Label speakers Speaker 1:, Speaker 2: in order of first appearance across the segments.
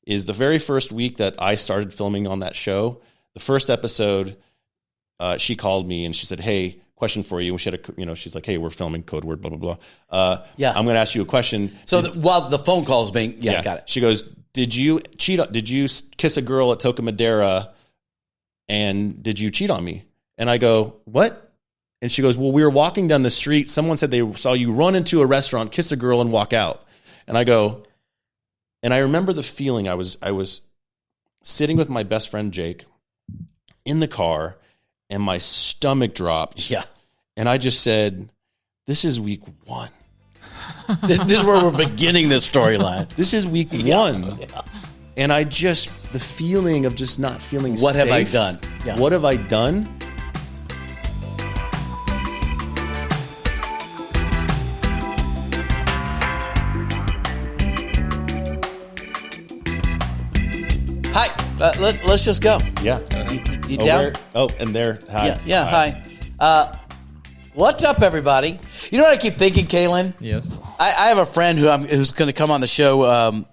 Speaker 1: is the very first week that I started filming on that show, the first episode, she called me and she said, hey, question for you. And she had she's like, hey, we're filming code word, blah, blah, blah. I'm going to ask you a question.
Speaker 2: So while the phone call is being, got it.
Speaker 1: She goes, did you kiss a girl at Toca Madera and did you cheat on me? And I go, what? And she goes, well, we were walking down the street. Someone said they saw you run into a restaurant, kiss a girl and walk out. And I go, and I remember the feeling. I was sitting with my best friend, Jake, in the car, and my stomach dropped.
Speaker 2: Yeah.
Speaker 1: And I just said, this is week 1.
Speaker 2: This is where we're beginning this storyline.
Speaker 1: This is week 1. Yeah. And the feeling of just not feeling
Speaker 2: what
Speaker 1: safe.
Speaker 2: Have I done? Yeah.
Speaker 1: What have I done?
Speaker 2: Hi, let's just go.
Speaker 1: Yeah.
Speaker 2: You down?
Speaker 1: And there. Hi.
Speaker 2: Yeah, hi. What's up, everybody? You know what I keep thinking, Kaylin?
Speaker 3: Yes.
Speaker 2: I have a friend who's going to come on the show.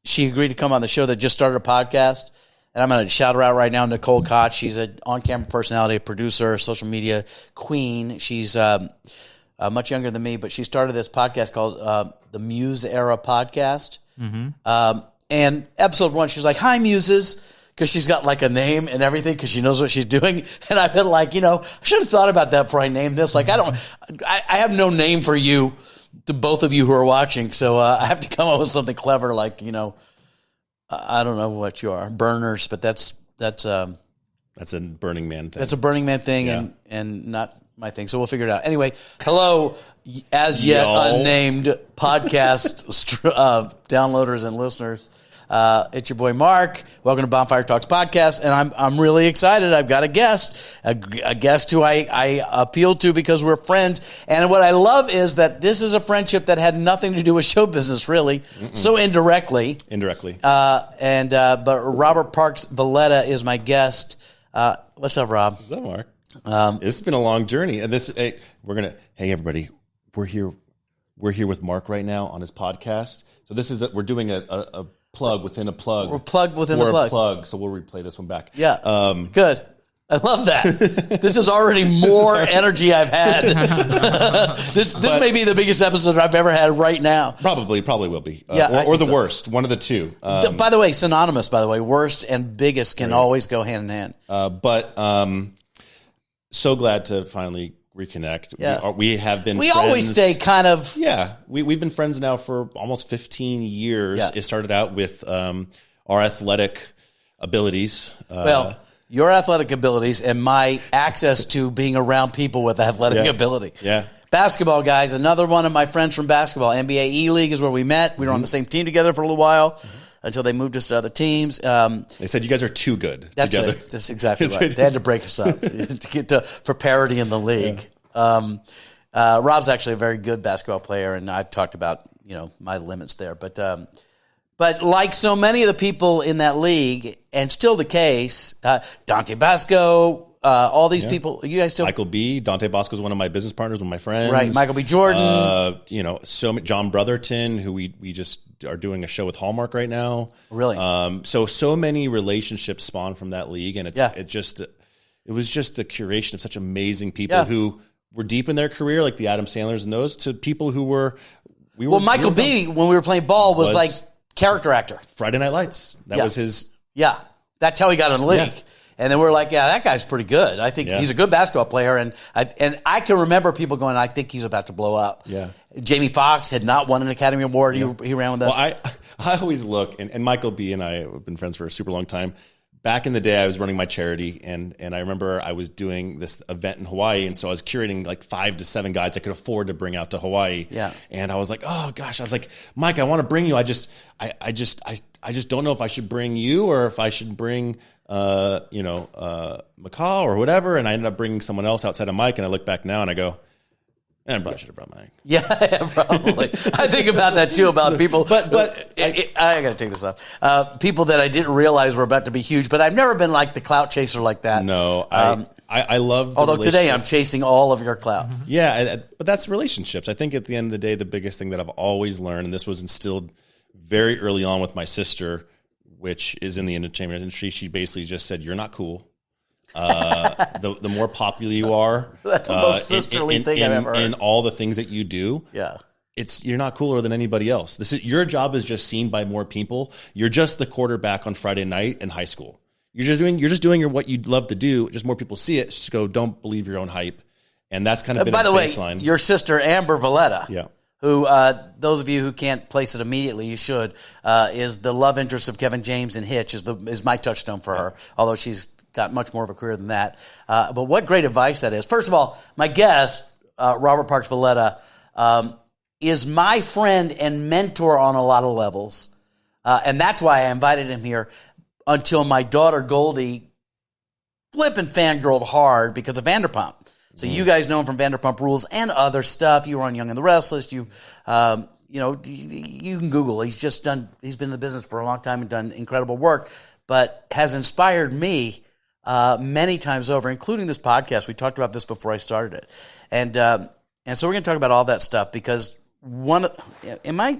Speaker 2: She agreed to come on the show that just started a podcast. And I'm going to shout her out right now, Nicole Koch. She's an on-camera personality, a producer, social media queen. She's much younger than me, but she started this podcast called the Muse Era Podcast. Mm-hmm. And episode 1, she's like, hi, Muses, because she's got like a name and everything because she knows what she's doing. And I've been like, I should have thought about that before I named this. Like, I have no name for you, to both of you who are watching. So I have to come up with something clever like, I don't know what you are, burners, but that's a
Speaker 1: Burning Man thing.
Speaker 2: That's a Burning Man thing and not my thing. So we'll figure it out. Anyway, hello, as yet unnamed podcast downloaders and listeners. It's your boy Mark. Welcome to Bonfire Talks Podcast, and I'm really excited. I've got a guest who I appealed to because we're friends. And what I love is that this is a friendship that had nothing to do with show business, really. So indirectly. But Robert Parks-Valletta is my guest. What's up, Rob?
Speaker 1: What's up, Mark? This has been a long journey, and hey, everybody, we're here with Mark right now on his podcast. So we're doing a plug within a plug.
Speaker 2: We're plugged within the plug.
Speaker 1: So we'll replay this one back.
Speaker 2: Yeah. Good. I love that. This is already more energy I've had. This may be the biggest episode I've ever had right now.
Speaker 1: Probably will be. Or the worst. One of the two.
Speaker 2: By the way, synonymous, by the way. Worst and biggest can always go hand in hand.
Speaker 1: So glad to finally reconnect.
Speaker 2: Yeah.
Speaker 1: We have been
Speaker 2: We
Speaker 1: friends.
Speaker 2: always stay kind of...
Speaker 1: Yeah. We've been friends now for almost 15 years. Yeah. It started out with our athletic abilities.
Speaker 2: Your athletic abilities and my access to being around people with athletic ability.
Speaker 1: Yeah.
Speaker 2: Basketball, guys. Another one of my friends from basketball. NBA E-League is where we met. We were on the same team together for a little while until they moved us to other tems.
Speaker 1: They said you guys are too good together.
Speaker 2: That's exactly right. They had to break us up to get for parity in the league. Yeah. Rob's actually a very good basketball player, and I've talked about my limits there. But like so many of the people in that league, and still the case, Dante Basco, all these people, you guys still...
Speaker 1: Michael B. Dante Basco is one of my business partners, one of my friends.
Speaker 2: Right, Michael B. Jordan.
Speaker 1: John Brotherton, who we just are doing a show with Hallmark right now.
Speaker 2: Really?
Speaker 1: So many relationships spawn from that league, and it was just the curation of such amazing people who were deep in their career, like the Adam Sandlers and those, to people who were...
Speaker 2: Michael B., when we were playing ball, was like... character actor.
Speaker 1: Friday Night Lights. That was his...
Speaker 2: Yeah. That's how he got in the league. Yeah. And then we're like, that guy's pretty good. I think he's a good basketball player. And I can remember people going, I think he's about to blow up.
Speaker 1: Yeah.
Speaker 2: Jamie Foxx had not won an Academy Award. Yeah. He ran with us.
Speaker 1: Well, I always look, and Michael B. and I have been friends for a super long time. Back in the day, I was running my charity, and I remember I was doing this event in Hawaii, and so I was curating like 5 to 7 guys I could afford to bring out to Hawaii.
Speaker 2: Yeah.
Speaker 1: And I was like, oh gosh, I was like, Mike, I want to bring you. I just don't know if I should bring you or if I should bring McCall or whatever. And I ended up bringing someone else outside of Mike, and I look back now and I go, I probably should have brought Mike.
Speaker 2: Yeah, probably. I think about that too, about people. But I got to take this off. People that I didn't realize were about to be huge, but I've never been like the clout chaser like that.
Speaker 1: No, I love.
Speaker 2: Although today I'm chasing all of your clout.
Speaker 1: Yeah, but that's relationships. I think at the end of the day, the biggest thing that I've always learned, and this was instilled very early on with my sister, which is in the entertainment industry. She basically just said, "You're not cool. The more popular you are,
Speaker 2: that's the most sisterly thing I've ever heard.
Speaker 1: In all the things that you do,
Speaker 2: yeah,
Speaker 1: you're not cooler than anybody else. Your job is just seen by more people. You're just the quarterback on Friday night in high school. You're just doing what you'd love to do. Just more people see it. Just go, don't believe your own hype." And that's kind of been
Speaker 2: by the
Speaker 1: baseline.
Speaker 2: way, your sister Amber Valletta,
Speaker 1: yeah,
Speaker 2: who those of you who can't place it immediately, you should, is the love interest of Kevin James in Hitch, is my touchstone for her, although she's got much more of a career than that. But what great advice that is. First of all, my guest, Robert Parks-Valletta, is my friend and mentor on a lot of levels. And that's why I invited him here until my daughter Goldie flipping fangirled hard because of Vanderpump. So you guys know him from Vanderpump Rules and other stuff. You were on Young and the Restless. You can Google. He's been in the business for a long time and done incredible work, but has inspired me many times over, including this podcast. We talked about this before I started it. And so we're going to talk about all that stuff because am I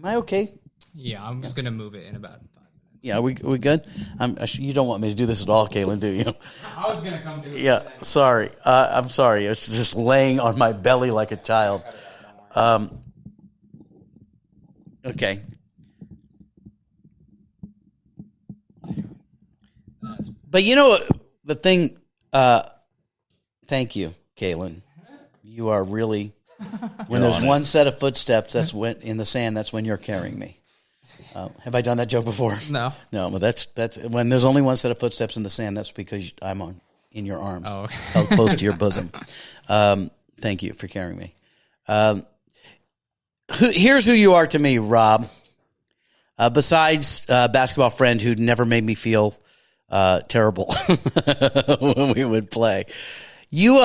Speaker 2: okay?
Speaker 3: Yeah, I'm just going to move it in about 5 minutes.
Speaker 2: Yeah, we good? You don't want me to do this at all, Caitlin, do you?
Speaker 3: I was going to come do it.
Speaker 2: Yeah, sorry. I'm sorry. It's just laying on my belly like a child. Okay. But you know the thing, thank you, Caitlin. You are really, when there's one set of footsteps that's in the sand, that's when you're carrying me. Have I done that joke before?
Speaker 3: No.
Speaker 2: No, but that's when there's only one set of footsteps in the sand, that's because I'm in your arms,
Speaker 3: okay.
Speaker 2: held close to your bosom. Thank you for carrying me. Here's who you are to me, Rob. Besides basketball friend who never made me feel terrible when we would play. You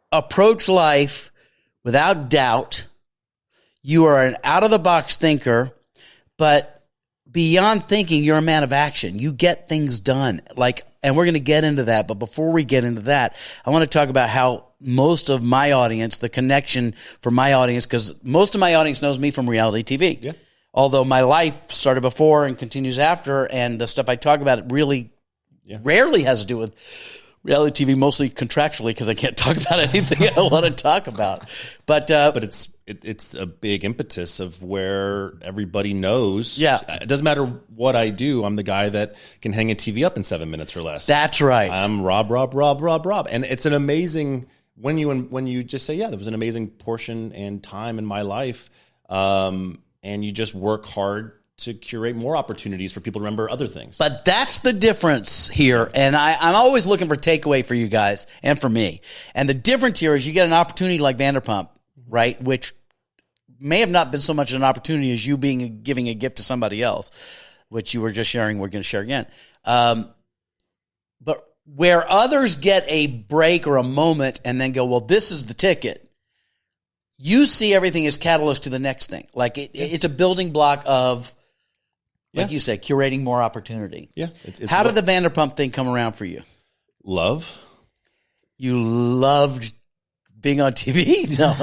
Speaker 2: approach life without doubt. You are an out-of-the-box thinker, but beyond thinking, you're a man of action. You get things done. And we're going to get into that, but before we get into that, I want to talk about how most of my audience, the connection for my audience, because most of my audience knows me from reality TV.
Speaker 1: Yeah.
Speaker 2: Although my life started before and continues after, and the stuff I talk about really rarely has to do with reality TV, mostly contractually, because I can't talk about anything I want to talk about. But
Speaker 1: it's a big impetus of where everybody knows.
Speaker 2: Yeah.
Speaker 1: It doesn't matter what I do. I'm the guy that can hang a TV up in 7 minutes or less.
Speaker 2: That's right.
Speaker 1: I'm Rob. And it's an amazing, when you just say, yeah, there was an amazing portion and time in my life. And you just work hard to curate more opportunities for people to remember other things.
Speaker 2: But that's the difference here. And I'm always looking for takeaway for you guys and for me. And the difference here is you get an opportunity like Vanderpump, right? Which may have not been so much an opportunity as you giving a gift to somebody else, which you were just sharing. We're going to share again. But where others get a break or a moment and then go, well, this is the ticket. You see everything as catalyst to the next thing. It's a building block of, like you said, curating more opportunity.
Speaker 1: Yeah.
Speaker 2: How did the Vanderpump thing come around for you?
Speaker 1: Love.
Speaker 2: You loved being on TV? No.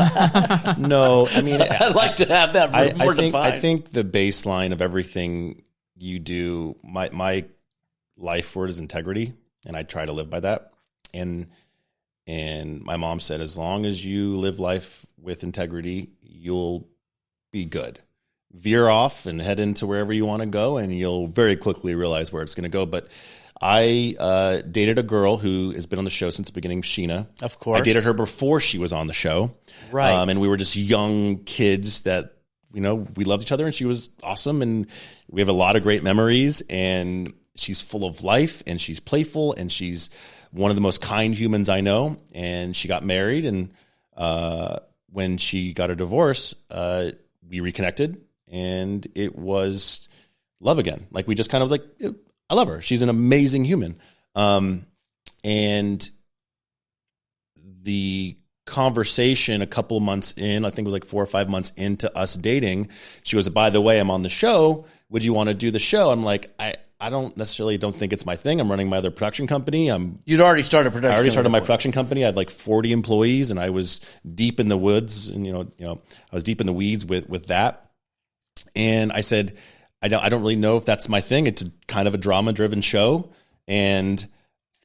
Speaker 1: No, I mean,
Speaker 2: I'd like to have that more defined.
Speaker 1: I think the baseline of everything you do, my life word is integrity, and I try to live by that. And my mom said, as long as you live life with integrity, you'll be good. Veer off and head into wherever you want to go, and you'll very quickly realize where it's going to go. But I dated a girl who has been on the show since the beginning, Scheanna.
Speaker 2: Of course.
Speaker 1: I dated her before she was on the show.
Speaker 2: Right.
Speaker 1: And we were just young kids that, we loved each other, and she was awesome. And we have a lot of great memories, and she's full of life, and she's playful, and she's one of the most kind humans I know. And she got married, and when she got a divorce, we reconnected, and it was love again. We just kind of was like, I love her. She's an amazing human. And the conversation a couple of months in, I think it was 4 or 5 months into us dating, she goes, by the way, I'm on the show. Would you want to do the show? I'm like, I don't think it's my thing. I'm running my other production company.
Speaker 2: You'd already started production.
Speaker 1: I already started my production company. I had 40 employees, and I was deep in the woods, and I was deep in the weeds with that. And I said, I don't really know if that's my thing. It's kind of a drama-driven show. And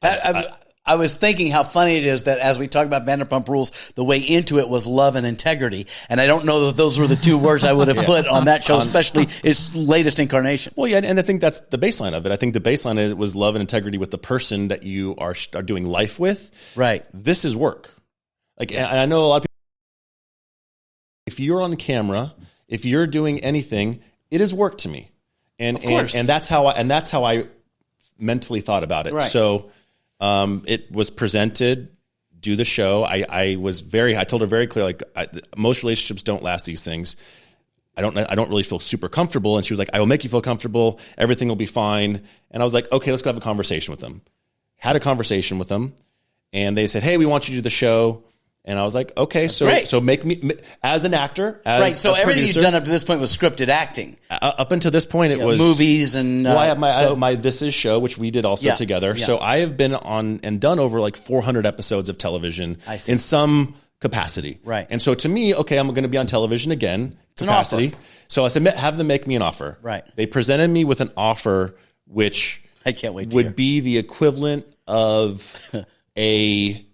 Speaker 2: I was thinking how funny it is that as we talk about Vanderpump Rules, the way into it was love and integrity. And I don't know that those were the two words I would have put on that show, especially its latest incarnation.
Speaker 1: Well, yeah, and I think that's the baseline of it. I think the baseline was love and integrity with the person that you are doing life with.
Speaker 2: Right.
Speaker 1: This is work. Like, and I know a lot of people, if you're on camera, if you're doing anything, it is work to me. And that's how I mentally thought about it.
Speaker 2: Right.
Speaker 1: So it was presented, do the show. I told her very clearly, like, most relationships don't last these things. I don't really feel super comfortable. And she was like, I will make you feel comfortable. Everything will be fine. And I was like, okay, let's go have a conversation with them. Had a conversation with them, and they said, hey, we want you to do the show. And I was like, okay, so make me as an actor, as
Speaker 2: right. So
Speaker 1: a
Speaker 2: everything
Speaker 1: producer,
Speaker 2: you've done up to this point was scripted acting.
Speaker 1: Up until this point, it was
Speaker 2: movies and.
Speaker 1: Well, I have my This Is show, which we did also together.
Speaker 2: Yeah.
Speaker 1: So I have been on and done over like 400 episodes of television in some capacity.
Speaker 2: Right.
Speaker 1: And so to me, okay, I'm going to be on television again.
Speaker 2: It's
Speaker 1: capacity.
Speaker 2: an offer.
Speaker 1: So I said, have them make me an offer.
Speaker 2: Right.
Speaker 1: They presented me with an offer, which
Speaker 2: I can't wait.
Speaker 1: Would be the equivalent of a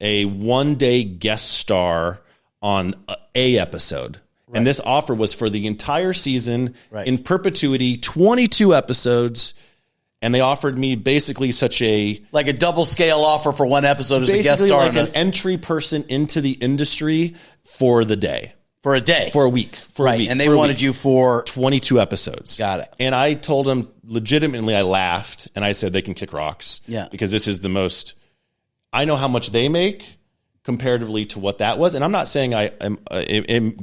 Speaker 1: 1-day guest star on a episode. Right. And this offer was for the entire season in perpetuity, 22 episodes. And they offered me basically like
Speaker 2: a double scale offer for one episode as a guest star.
Speaker 1: Like an entry person into the industry for the day.
Speaker 2: For a day.
Speaker 1: For a week. For a week.
Speaker 2: And they wanted you for
Speaker 1: 22 episodes.
Speaker 2: Got it.
Speaker 1: And I told them legitimately, I laughed and I said they can kick rocks.
Speaker 2: Yeah.
Speaker 1: Because this is the most, I know how much they make comparatively to what that was. And I'm not saying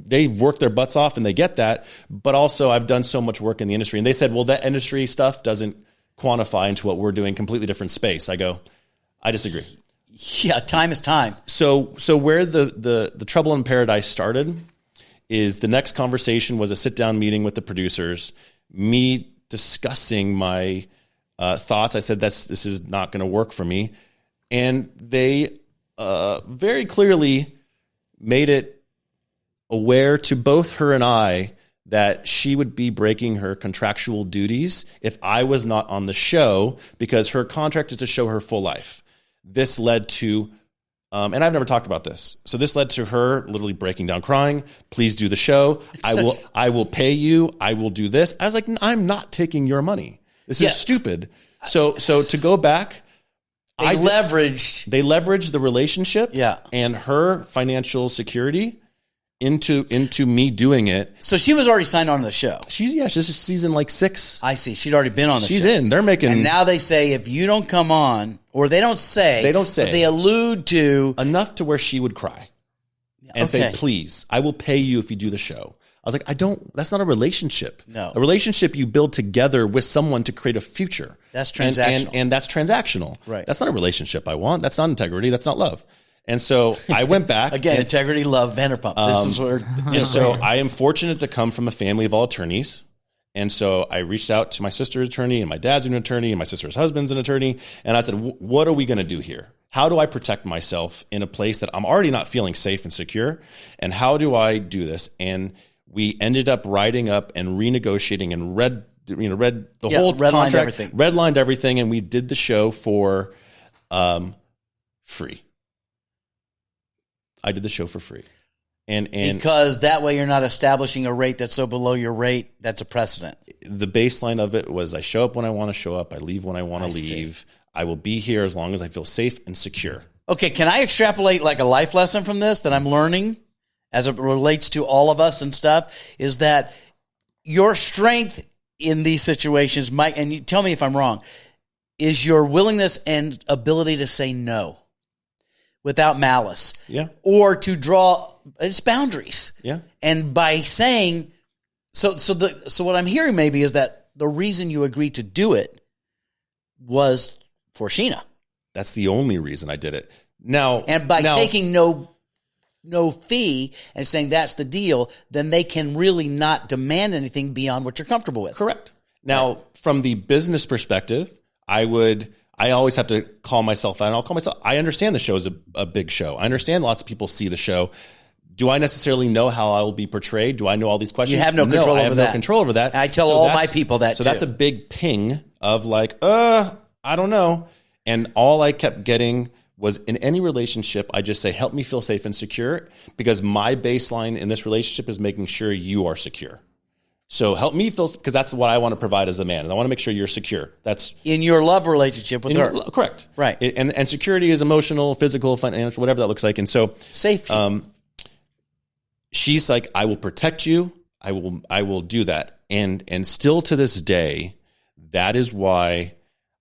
Speaker 1: they've worked their butts off and they get that, but also I've done so much work in the industry. And they said, well, that industry stuff doesn't quantify into what we're doing, completely different space. I go, I disagree.
Speaker 2: Yeah, time is time.
Speaker 1: So where the trouble in paradise started is the next conversation was a sit-down meeting with the producers, me discussing my thoughts. I said, this is not going to work for me. And they very clearly made it aware to both her and I that she would be breaking her contractual duties if I was not on the show, because her contract is to show her full life. This led to, and I've never talked about this, so this led to her literally breaking down, crying, please do the show. I will pay you. I will do this. I was like, I'm not taking your money. This is stupid. So to go back, They leveraged the relationship and her financial security into me doing it.
Speaker 2: So she was already signed on to the show.
Speaker 1: This is season like 6.
Speaker 2: I see. She'd already been on the show.
Speaker 1: She's in. They're making.
Speaker 2: And now they say if you don't come on, or they don't say. But they allude to.
Speaker 1: Enough to where she would cry. And say, please, I will pay you if you do the show. I was like, that's not a relationship.
Speaker 2: No.
Speaker 1: A relationship you build together with someone to create a future.
Speaker 2: That's transactional.
Speaker 1: And that's transactional.
Speaker 2: Right.
Speaker 1: That's not a relationship I want. That's not integrity. That's not love. And so I went back.
Speaker 2: Again, integrity, love, Vanderpump. This is where.
Speaker 1: And so I am fortunate to come from a family of all attorneys. And so I reached out to my sister's attorney, and my dad's an attorney, and my sister's husband's an attorney. And I said, what are we going to do here? How do I protect myself in a place that I'm already not feeling safe and secure? And how do I do this? And we ended up writing up and renegotiating and read the whole contract, redlined everything, and we did the show for free. I did the show for free. And
Speaker 2: because that way you're not establishing a rate that's so below your rate, that's a precedent.
Speaker 1: The baseline of it was I show up when I want to show up. I leave when I want to leave.
Speaker 2: See.
Speaker 1: I will be here as long as I feel safe and secure.
Speaker 2: Okay, can I extrapolate like a life lesson from this that I'm learning as it relates to all of us and stuff, is that your strength in these situations might, and you tell me if I'm wrong, is your willingness and ability to say no without malice.
Speaker 1: Yeah.
Speaker 2: Or to draw its boundaries.
Speaker 1: Yeah.
Speaker 2: And by saying, so what I'm hearing maybe is that the reason you agreed to do it was for Scheanna.
Speaker 1: That's the only reason I did it. Now,
Speaker 2: and by taking no fee and saying that's the deal, then they can really not demand anything beyond what you're comfortable with.
Speaker 1: Correct. Now, from the business perspective, I always have to call myself out, and I'll call myself. I understand the show is a big show. I understand lots of people see the show. Do I necessarily know how I will be portrayed? Do I know all these questions?
Speaker 2: You have no control over that.
Speaker 1: I have no control over that.
Speaker 2: I tell all my people that,
Speaker 1: so that's a big ping of like, I don't know. And all I kept getting was, in any relationship, I just say, help me feel safe and secure, because my baseline in this relationship is making sure you are secure. So help me feel, because that's what I want to provide as the man. I want to make sure you're secure. That's
Speaker 2: in your love relationship with her.
Speaker 1: Correct.
Speaker 2: Right.
Speaker 1: And security is emotional, physical, financial, whatever that looks like. And so
Speaker 2: safety.
Speaker 1: She's like, I will protect you. I will do that. And still to this day, that is why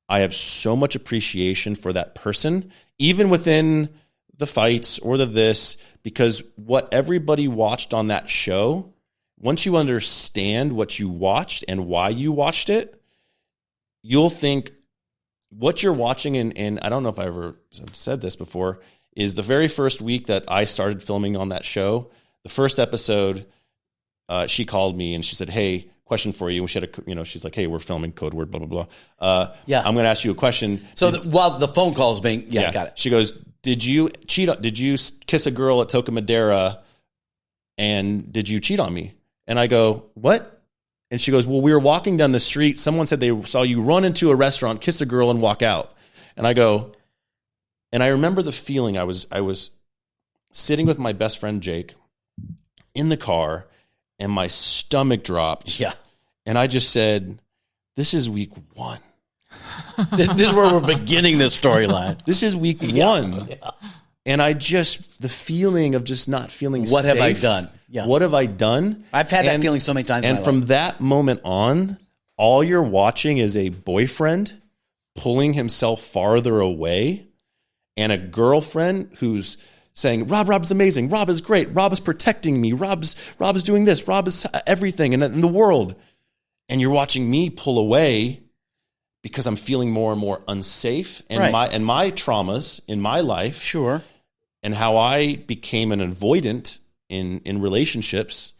Speaker 1: I have so much appreciation for that person, even within the fights or this, because what everybody watched on that show, once you understand what you watched and why you watched it, you'll think what you're watching, and I don't know if I ever said this before, is the very first week that I started filming on that show, the first episode, she called me and she said, hey, question for you. And she had she's like, hey, we're filming code word, blah, blah, blah. I'm going to ask you a question.
Speaker 2: So while the phone call is being, got it.
Speaker 1: She goes, did you kiss a girl at Toca Madera, and did you cheat on me? And I go, what? And she goes, well, we were walking down the street. Someone said they saw you run into a restaurant, kiss a girl, and walk out. And I go, and I remember the feeling. I was sitting with my best friend, Jake, in the car, and my stomach dropped.
Speaker 2: Yeah.
Speaker 1: And I just said, this is week 1.
Speaker 2: This is where we're beginning this storyline.
Speaker 1: This is week 1. Yeah. And the feeling of just not feeling
Speaker 2: what
Speaker 1: safe.
Speaker 2: Have I done? Yeah.
Speaker 1: What have I done?
Speaker 2: I've had that feeling so many times.
Speaker 1: And from that moment on, all you're watching is a boyfriend pulling himself farther away, and a girlfriend who's saying, Rob's amazing. Rob is great. Rob is protecting me. Rob is doing this. Rob is everything in the world. And you're watching me pull away because I'm feeling more and more unsafe. And my traumas in my life.
Speaker 2: Sure.
Speaker 1: And how I became an avoidant in relationships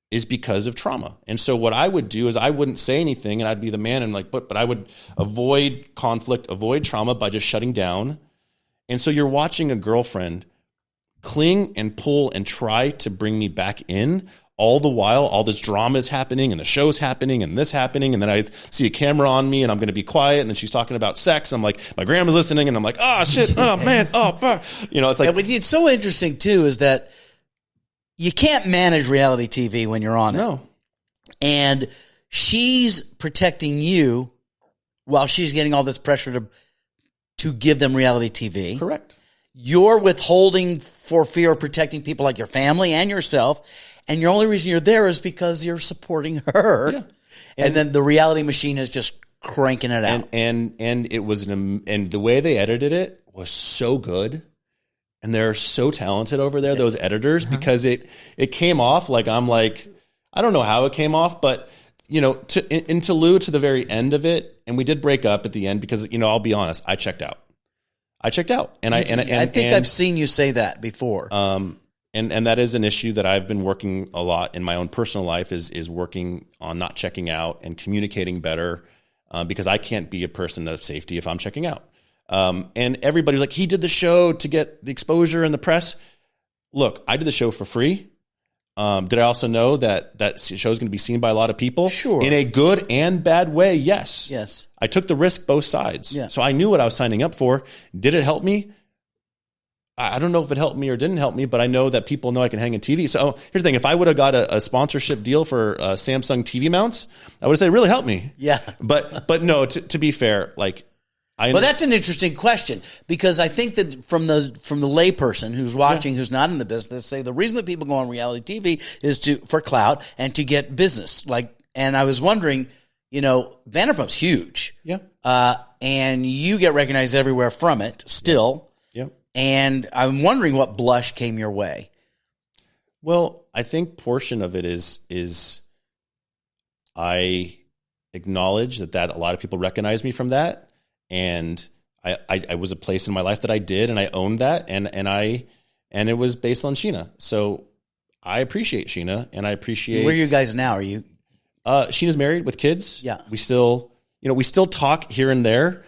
Speaker 1: is because of trauma. And so what I would do is I wouldn't say anything, and I'd be the man, and but I would avoid conflict, avoid trauma by just shutting down. And so you're watching a girlfriend cling and pull and try to bring me back in, all the while all this drama is happening and the show's happening and this happening, and then I see a camera on me and I'm going to be quiet, and then she's talking about sex, and I'm like, my grandma's listening, and I'm like, oh shit, oh man, oh, it's like,
Speaker 2: it's so interesting too is that you can't manage reality TV when you're on it.
Speaker 1: No.
Speaker 2: And she's protecting you while she's getting all this pressure to give them reality TV.
Speaker 1: Correct.
Speaker 2: You're withholding for fear of protecting people like your family and yourself. And your only reason you're there is because you're supporting her. Yeah. And then the reality machine is just cranking it out.
Speaker 1: And it was, and the way they edited it was so good. And they're so talented over there, those editors, because it came off like, I'm like, I don't know how it came off, but in Toulouse to the very end of it, and we did break up at the end because, I'll be honest, I checked out. And I think
Speaker 2: I've seen you say that before.
Speaker 1: And that is an issue that I've been working a lot in my own personal life is working on not checking out and communicating better, because I can't be a person of safety if I'm checking out. And everybody's like, he did the show to get the exposure and the press. Look, I did the show for free. Did I also know that show is going to be seen by a lot of people?
Speaker 2: Sure.
Speaker 1: In a good and bad way, yes.
Speaker 2: Yes.
Speaker 1: I took the risk both sides.
Speaker 2: Yeah.
Speaker 1: So I knew what I was signing up for. Did it help me? I don't know if it helped me or didn't help me, but I know that people know I can hang in TV. So here's the thing. If I would have got a sponsorship deal for Samsung TV mounts, I would have said it really helped me.
Speaker 2: Yeah.
Speaker 1: But no, to be fair, like,
Speaker 2: well, that's an interesting question, because I think that from the layperson who's watching, who's not in the business, say the reason that people go on reality TV is for clout and to get business. And I was wondering, Vanderpump's huge, and you get recognized everywhere from it still, and I'm wondering what blush came your way.
Speaker 1: Well, I think portion of it is I acknowledge that a lot of people recognize me from that. And I was a place in my life that I did, and I owned that, and it was based on Scheanna. So I appreciate Scheanna, and I appreciate.
Speaker 2: Where are you guys now? Are you?
Speaker 1: Scheanna's married with kids.
Speaker 2: Yeah.
Speaker 1: We still talk here and there.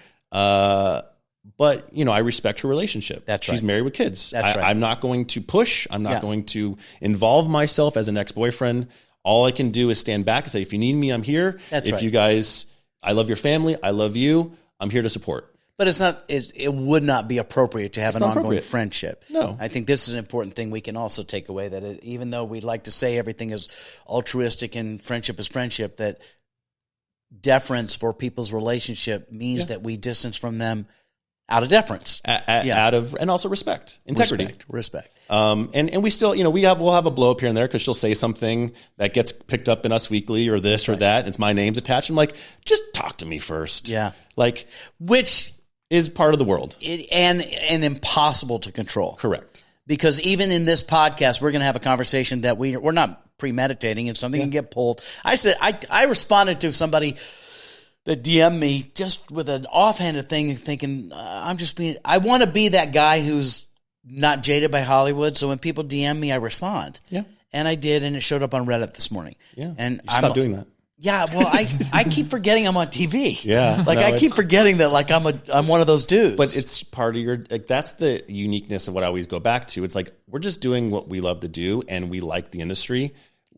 Speaker 1: but I respect her relationship.
Speaker 2: That's
Speaker 1: She's
Speaker 2: right.
Speaker 1: married with kids.
Speaker 2: That's right.
Speaker 1: I'm not going to push. I'm not going to involve myself as an ex-boyfriend. All I can do is stand back and say, if you need me, I'm here.
Speaker 2: That's
Speaker 1: if
Speaker 2: right.
Speaker 1: you guys, I love your family. I love you. I'm here to support.
Speaker 2: But it's not. It would not be appropriate to have an ongoing friendship.
Speaker 1: No.
Speaker 2: I think this is an important thing we can also take away, that even though we'd like to say everything is altruistic and friendship is friendship, that deference for people's relationship means that we distance from them out of deference,
Speaker 1: out of, and also respect, integrity,
Speaker 2: respect.
Speaker 1: And we still, we'll have a blow up here and there because she'll say something that gets picked up in Us Weekly or this or that. And it's my name's attached. I'm like, just talk to me first.
Speaker 2: Yeah.
Speaker 1: Like,
Speaker 2: which
Speaker 1: is part of the world.
Speaker 2: And impossible to control.
Speaker 1: Correct.
Speaker 2: Because even in this podcast, we're going to have a conversation that we're not premeditating, and something can get pulled. I responded to somebody that DM'd me just with an offhanded thing, thinking I want to be that guy who's not jaded by Hollywood. So when people DM me, I respond.
Speaker 1: Yeah.
Speaker 2: And I did, and it showed up on Reddit this morning.
Speaker 1: Yeah.
Speaker 2: And
Speaker 1: stop doing that.
Speaker 2: Yeah, well, I keep forgetting I'm on TV.
Speaker 1: Yeah,
Speaker 2: I keep forgetting that I'm one of those dudes.
Speaker 1: But it's part of your that's the uniqueness of what I always go back to. It's like we're just doing what we love to do, and we like the industry.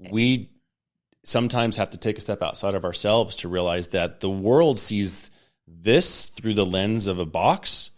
Speaker 1: We sometimes have to take a step outside of ourselves to realize that the world sees this through the lens of a box,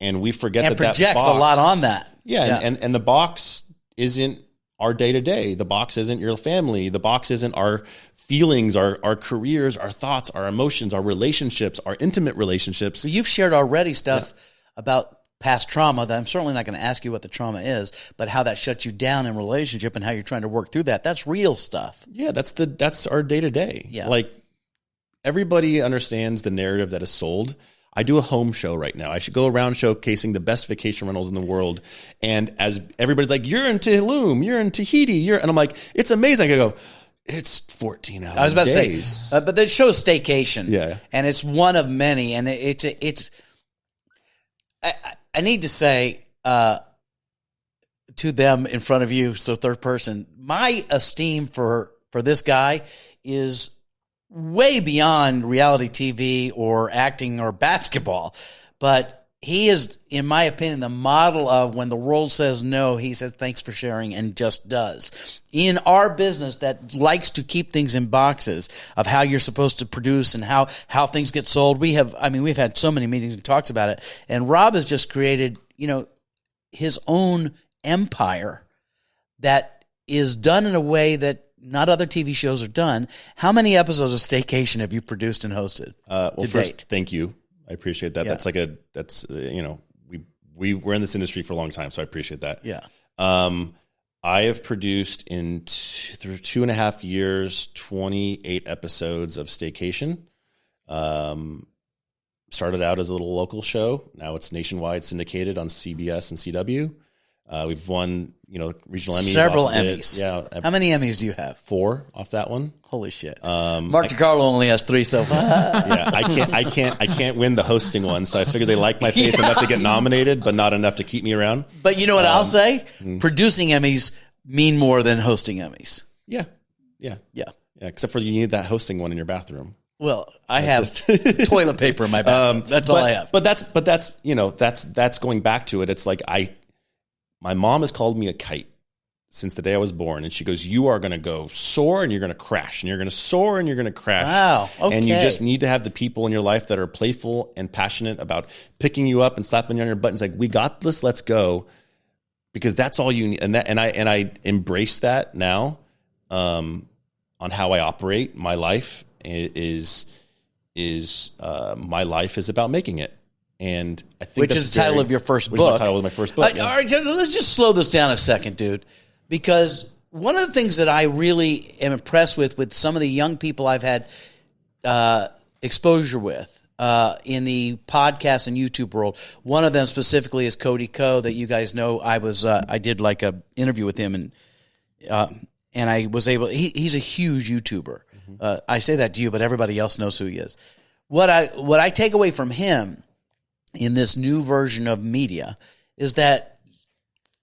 Speaker 1: and we forget that
Speaker 2: projects
Speaker 1: box,
Speaker 2: a lot on that.
Speaker 1: Yeah. And the box isn't our day-to-day. The box isn't your family. The box isn't our feelings, our careers, our thoughts, our emotions, our relationships, our intimate relationships.
Speaker 2: So you've shared already stuff about past trauma that I'm certainly not going to ask you what the trauma is, but how that shuts you down in relationship and how you're trying to work through that. That's real stuff.
Speaker 1: Yeah, that's our day-to-day.
Speaker 2: Yeah.
Speaker 1: Like, everybody understands the narrative that is sold. I do a home show right now. I should go around showcasing the best vacation rentals in the world. And as everybody's like, you're in Tulum, you're in Tahiti, and I'm like, it's amazing. I go, it's 14 hours.
Speaker 2: I was about
Speaker 1: days.
Speaker 2: to say, but the show is Staycation.
Speaker 1: Yeah.
Speaker 2: And it's one of many. And I need to say to them in front of you, so third person, my esteem for this guy is way beyond reality TV or acting or basketball. But he is, in my opinion, the model of when the world says no, he says thanks for sharing and just does. In our business that likes to keep things in boxes of how you're supposed to produce and how things get sold, we've had so many meetings and talks about it. And Rob has just created, his own empire that is done in a way that not other TV shows are done. How many episodes of Staycation have you produced and hosted to date?
Speaker 1: Thank you. I appreciate that.
Speaker 2: Yeah.
Speaker 1: We're in this industry for a long time, so I appreciate that.
Speaker 2: Yeah.
Speaker 1: I have produced through 2.5 years, 28 episodes of Staycation. Started out as a little local show. Now it's nationwide syndicated on CBS and CW. We've won, regional Emmys.
Speaker 2: Several
Speaker 1: off of it.
Speaker 2: Emmys.
Speaker 1: Yeah.
Speaker 2: How many Emmys do you have?
Speaker 1: 4 off that one.
Speaker 2: Holy shit. Mark DiCarlo only has 3 so far.
Speaker 1: Yeah, I can't win the hosting one, so I figured they like my face enough to get nominated, but not enough to keep me around.
Speaker 2: But you know what I'll say? Producing Emmys mean more than hosting Emmys.
Speaker 1: Yeah. Except for you need that hosting one in your bathroom.
Speaker 2: Well, I have toilet paper in my bathroom. That's all I have.
Speaker 1: But that's going back to it. It's like my mom has called me a kite since the day I was born, and she goes, "You are going to go soar, and you're going to crash, and you're going to soar, and you're going to crash."
Speaker 2: Wow. Okay.
Speaker 1: And you just need to have the people in your life that are playful and passionate about picking you up and slapping you on your butt. It's like, we got this. Let's go, because that's all you need. And I embrace that now. On how I operate my life is my life is about making it. And I think
Speaker 2: which is the title of your first book.
Speaker 1: Which is the title of my first book.
Speaker 2: All right, let's just slow this down a second, dude. Because one of the things that I really am impressed with some of the young people I've had exposure with in the podcast and YouTube world, one of them specifically is Cody Ko, that you guys know. I did like a interview with him, and I was able. He's a huge YouTuber. I say that to you, but everybody else knows who he is. What I take away from him in this new version of media is that,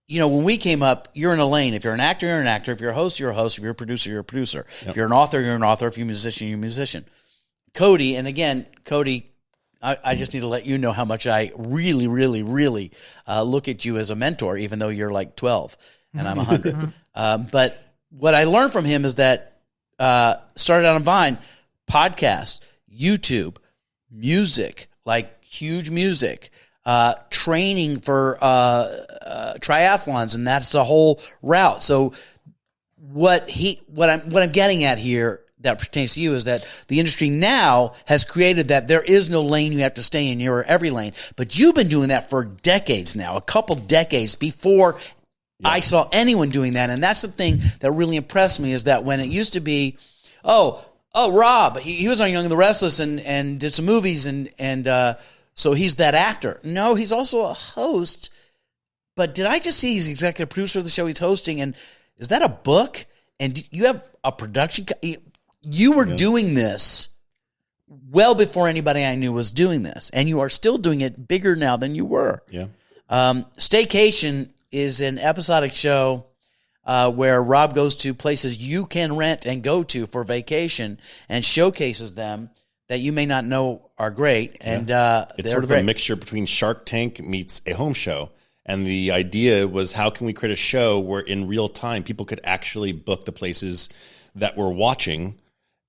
Speaker 2: when we came up, you're in a lane. If you're an actor, you're an actor. If you're a host, you're a host. If you're a producer, you're a producer. Yep. If you're an author, you're an author. If you're a musician, you're a musician. Cody, I just need to let you know how much I really, really, really look at you as a mentor, even though you're like 12 and I'm 100. But what I learned from him is that started out on Vine, podcast, YouTube, music, like huge music, training for triathlons, and that's the whole route. So what I'm getting at here that pertains to you is that the industry now has created that there is no lane you have to stay in, you're every lane. But you've been doing that for decades now, a couple decades before I saw anyone doing that. And that's the thing that really impressed me is that when it used to be, Rob, he was on Young and the Restless and did some movies and so he's that actor. No, he's also a host. But did I just see he's executive producer of the show he's hosting? And is that a book? And you have a production? You were doing this well before anybody I knew was doing this. And you are still doing it bigger now than you were.
Speaker 1: Yeah.
Speaker 2: Staycation is an episodic show where Rob goes to places you can rent and go to for vacation and showcases them that you may not know are great. And
Speaker 1: it's sort of a mixture between Shark Tank meets a home show. And the idea was, how can we create a show where in real time people could actually book the places that we're watching?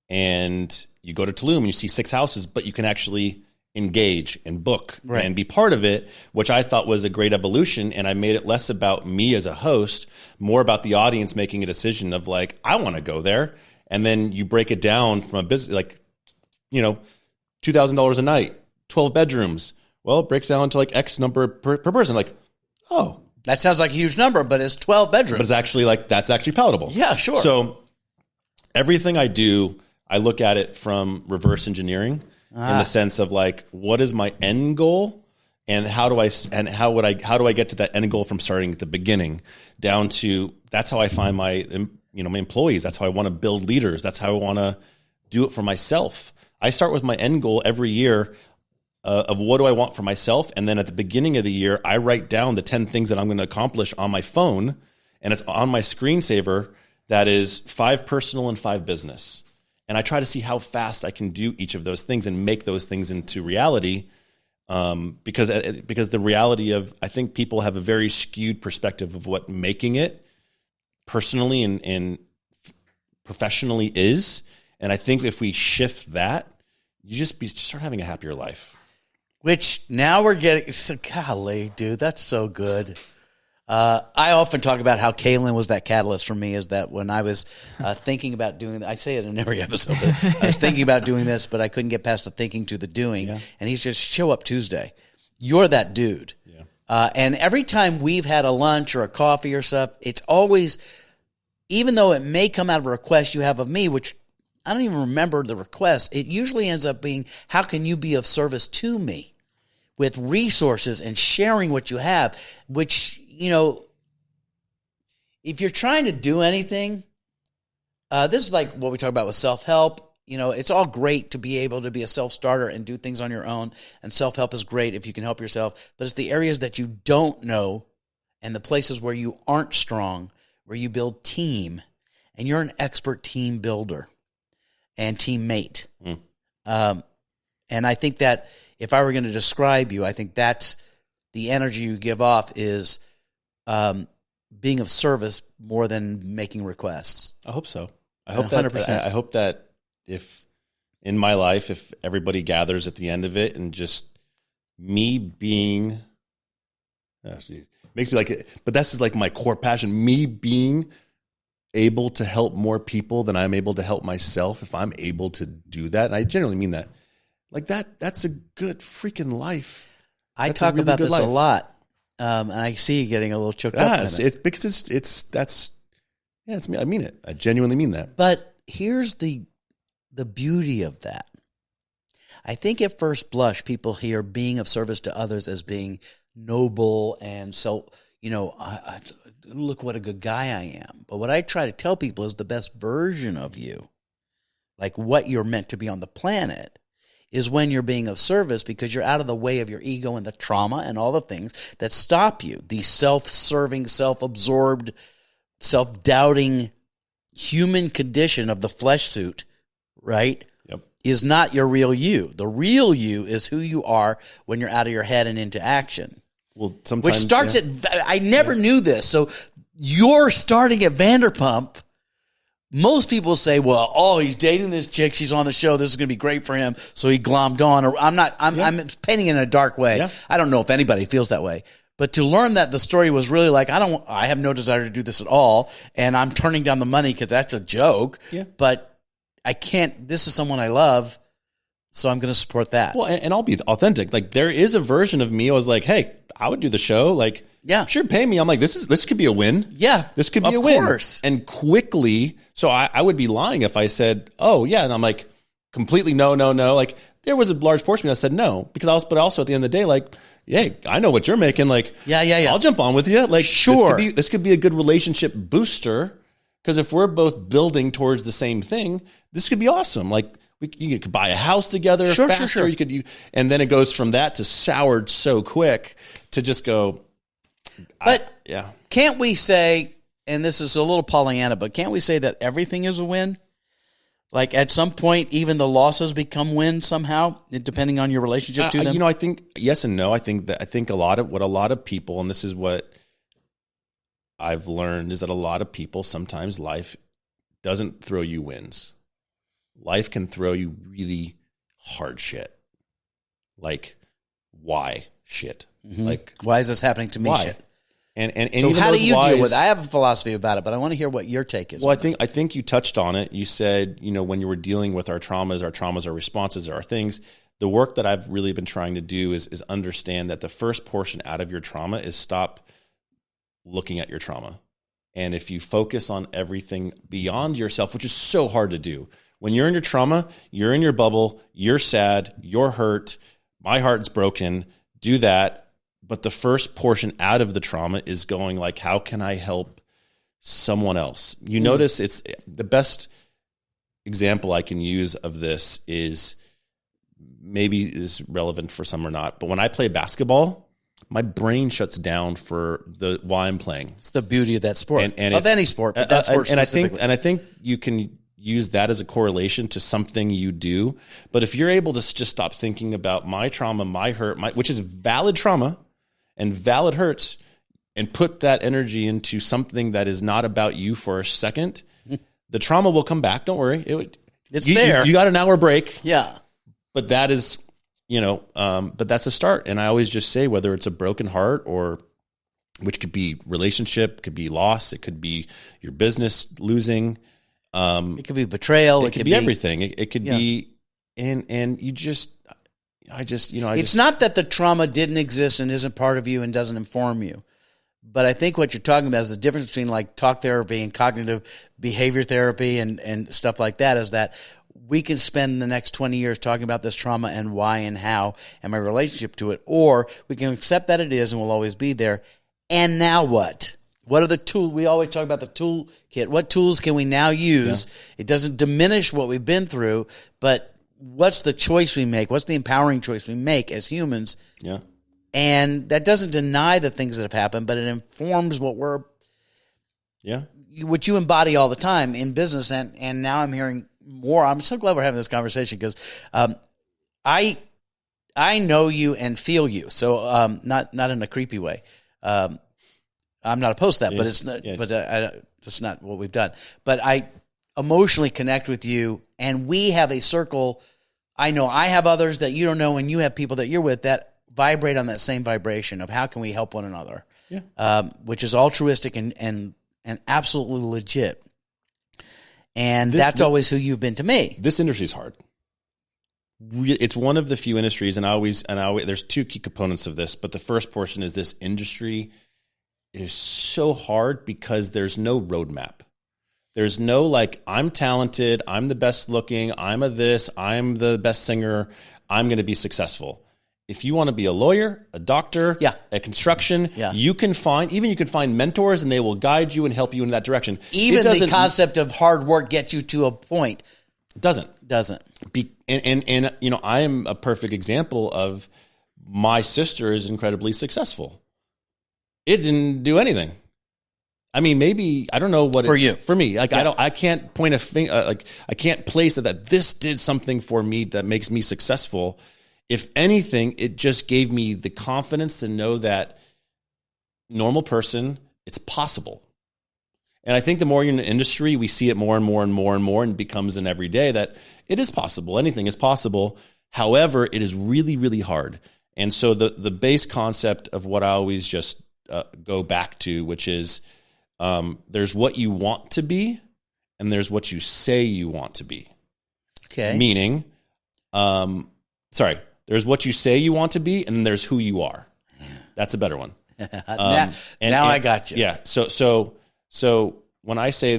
Speaker 1: And you go to Tulum and you see 6 houses, but you can actually engage and book and be part of it, which I thought was a great evolution. And I made it less about me as a host, more about the audience making a decision of like, I want to go there. And then you break it down from a business, like, $2,000 a night, 12 bedrooms. Well, it breaks down to like X number per person. Like, oh,
Speaker 2: that sounds like a huge number, but it's 12 bedrooms.
Speaker 1: But it's actually like, that's actually palatable.
Speaker 2: Yeah, sure.
Speaker 1: So everything I do, I look at it from reverse engineering in the sense of like, what is my end goal, and how do I get to that end goal from starting at the beginning down to, that's how I find my my employees. That's how I want to build leaders. That's how I want to do it for myself. I start with my end goal every year of what do I want for myself, and then at the beginning of the year, I write down the 10 things that I'm going to accomplish on my phone, and it's on my screensaver. That is 5 personal and 5 business. And I try to see how fast I can do each of those things and make those things into reality. Because the reality of, I think people have a very skewed perspective of what making it personally and professionally is. And I think if we shift that, you start having a happier life.
Speaker 2: Which now we're getting, golly, dude, that's so good. I often talk about how Kaylin was that catalyst for me, is that when I was thinking about doing, I say it in every episode, but I was thinking about doing this, but I couldn't get past the thinking to the doing. Yeah. And he's just, show up Tuesday. You're that dude. Yeah. And every time we've had a lunch or a coffee or stuff, it's always, even though it may come out of a request you have of me, which I don't even remember the request, it usually ends up being, how can you be of service to me with resources and sharing what you have, which, if you're trying to do anything, this is like what we talk about with self-help. It's all great to be able to be a self-starter and do things on your own. And self-help is great if you can help yourself. But it's the areas that you don't know and the places where you aren't strong, where you build team. And you're an expert team builder and teammate. And I think that if I were going to describe you, I think that's the energy you give off is being of service more than making requests.
Speaker 1: I hope so. I hope 100%. I hope that if in my life, if everybody gathers at the end of it and just me being, makes me like it, but that's just like my core passion, me being able to help more people than I'm able to help myself. If I'm able to do that, and I generally mean that, like that's a good freaking life.
Speaker 2: I talk about this a lot. And I see you getting a little choked up.
Speaker 1: It's because it's me. I mean it. I genuinely mean that.
Speaker 2: But here's the beauty of that. I think at first blush, people hear being of service to others as being noble and so, I look what a good guy I am. But what I try to tell people is the best version of you, like what you're meant to be on the planet, is when you're being of service, because you're out of the way of your ego and the trauma and all the things that stop you. The self-serving, self-absorbed, self-doubting human condition of the flesh suit, right?
Speaker 1: Yep.
Speaker 2: is not your real you. The real you is who you are when you're out of your head and into action.
Speaker 1: Well, sometimes
Speaker 2: Which starts I never knew this. So you're starting at Vanderpump. Most people say, well, he's dating this chick. She's on the show. This is going to be great for him. So he glommed on. Or I'm painting in a dark way.
Speaker 1: Yeah.
Speaker 2: I don't know if anybody feels that way. But to learn that the story was really like, I have no desire to do this at all. And I'm turning down the money because that's a joke.
Speaker 1: Yeah.
Speaker 2: But I can't, this is someone I love, so I'm going to support that.
Speaker 1: Well, and I'll be authentic. Like, there is a version of me. I was like, hey, I would do the show. Like,
Speaker 2: yeah,
Speaker 1: sure, pay me. I'm like, this could be a win.
Speaker 2: Yeah,
Speaker 1: this could be a win. Of course. And quickly, so I would be lying if I said, oh yeah, and I'm like, completely no. Like, there was a large portion of me that said no, because but also at the end of the day, like, hey, I know what you're making. Like,
Speaker 2: yeah.
Speaker 1: I'll jump on with you. Like,
Speaker 2: sure,
Speaker 1: this could be a good relationship booster, because if we're both building towards the same thing, this could be awesome. Like, you could buy a house together faster.
Speaker 2: Sure.
Speaker 1: And then it goes from that to soured so quick to just go.
Speaker 2: But
Speaker 1: yeah,
Speaker 2: can't we say, and this is a little Pollyanna, but can't we say that everything is a win? Like, at some point, even the losses become wins somehow, depending on your relationship to them.
Speaker 1: I think yes and no. I think a lot of people, and this is what I've learned, is that a lot of people, sometimes life doesn't throw you wins. Life can throw you really hard shit. Like, why shit?
Speaker 2: Mm-hmm.
Speaker 1: Like,
Speaker 2: why is this happening to me?
Speaker 1: Why?
Speaker 2: Shit.
Speaker 1: And
Speaker 2: so how do you deal with it? I have a philosophy about it, but I want to hear what your take is.
Speaker 1: Well, I think you touched on it. You said, when you were dealing with our traumas, our responses, our things. The work that I've really been trying to do is understand that the first portion out of your trauma is stop looking at your trauma. And if you focus on everything beyond yourself, which is so hard to do, when you're in your trauma, you're in your bubble, you're sad, you're hurt, my heart's broken, do that. But the first portion out of the trauma is going like, how can I help someone else? You notice it's the best example I can use of this is, maybe is relevant for some or not, but when I play basketball, my brain shuts down while I'm playing.
Speaker 2: It's the beauty of that sport,
Speaker 1: and
Speaker 2: of any sport, but that sport specifically.
Speaker 1: I think you can use that as a correlation to something you do. But if you're able to just stop thinking about my trauma, my hurt, which is valid trauma and valid hurts, and put that energy into something that is not about you for a second, the trauma will come back. Don't worry.
Speaker 2: It's there.
Speaker 1: You got an hour break.
Speaker 2: Yeah.
Speaker 1: But that is, but that's a start. And I always just say, whether it's a broken heart, or which could be relationship, could be loss, it could be your business losing.
Speaker 2: It could be betrayal.
Speaker 1: It could be everything. It could be, and you just, it's
Speaker 2: not that the trauma didn't exist and isn't part of you and doesn't inform you. But I think what you're talking about is the difference between like talk therapy and cognitive behavior therapy and stuff like that, is that we can spend the next 20 years talking about this trauma and why and how and my relationship to it, or we can accept that it is and will always be there. And now what? What are the tools? We always talk about the toolkit. What tools can we now use? Yeah. It doesn't diminish what we've been through, but what's the choice we make? What's the empowering choice we make as humans?
Speaker 1: Yeah.
Speaker 2: And that doesn't deny the things that have happened, but it informs what what you embody all the time in business. And now I'm hearing more. I'm so glad we're having this conversation, because I know you and feel you. So not in a creepy way. I'm not opposed to that, but it's not. Yeah. But it's not what we've done. But I emotionally connect with you, and we have a circle. I know I have others that you don't know, and you have people that you're with that vibrate on that same vibration of how can we help one another. Yeah. Which is altruistic and absolutely legit. And that's always who you've been to me.
Speaker 1: This industry is hard. It's one of the few industries, and I always there's two key components of this, but the first portion is this industry is so hard because there's no roadmap. There's no like, I'm talented, I'm the best looking, I'm the best singer, I'm going to be successful. If you want to be a lawyer, a doctor, a construction, you can find mentors, and they will guide you and help you in that direction.
Speaker 2: Even the concept of hard work gets you to a point.
Speaker 1: Doesn't.
Speaker 2: And
Speaker 1: I am a perfect example of, my sister is incredibly successful. It didn't do anything. I mean, maybe I don't know what
Speaker 2: For you.
Speaker 1: For me, like I can't point a finger, like I can't place it that this did something for me that makes me successful. If anything, it just gave me the confidence to know that normal person, it's possible. And I think the more you're in the industry, we see it more and more and more and more, and it becomes an everyday that it is possible. Anything is possible. However, it is really, really hard. And so the base concept of what I always just go back to, which is there's what you want to be, and there's what you say you want to be.
Speaker 2: Okay.
Speaker 1: Meaning, there's what you say you want to be, and then there's who you are. That's a better one.
Speaker 2: Now I got you.
Speaker 1: Yeah. So when I say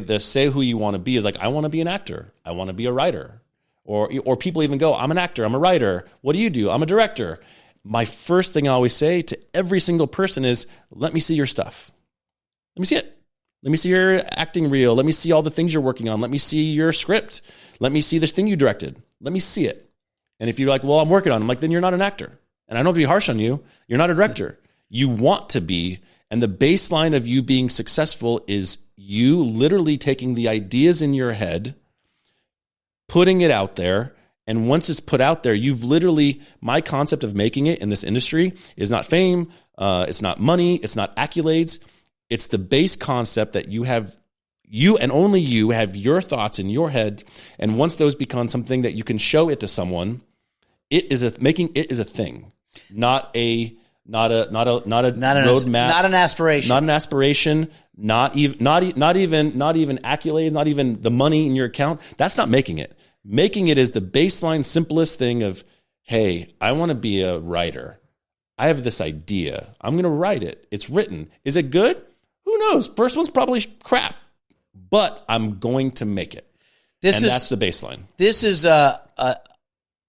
Speaker 1: who you want to be is like, I want to be an actor. I want to be a writer. Or people even go, I'm an actor. I'm a writer. What do you do? I'm a director. My first thing I always say to every single person is, let me see your stuff. Let me see it. Let me see your acting reel. Let me see all the things you're working on. Let me see your script. Let me see this thing you directed. Let me see it. And if you're like, well, I'm working on it, I'm like, then you're not an actor. And I don't want to be harsh on you. You're not a director. You want to be. And the baseline of you being successful is you literally taking the ideas in your head, putting it out there. And once it's put out there, you've literally, my concept of making it in this industry is not fame. It's not money. It's not accolades. It's the base concept that you and only you have your thoughts in your head. And once those become something that you can show it to someone, making it is a thing, not a roadmap,
Speaker 2: not an aspiration,
Speaker 1: not even accolades, not even the money in your account. That's not making it. Making it is the baseline, simplest thing of, hey, I want to be a writer. I have this idea. I'm going to write it. It's written. Is it good? Who knows? First one's probably crap, but I'm going to make it. That's the baseline.
Speaker 2: This is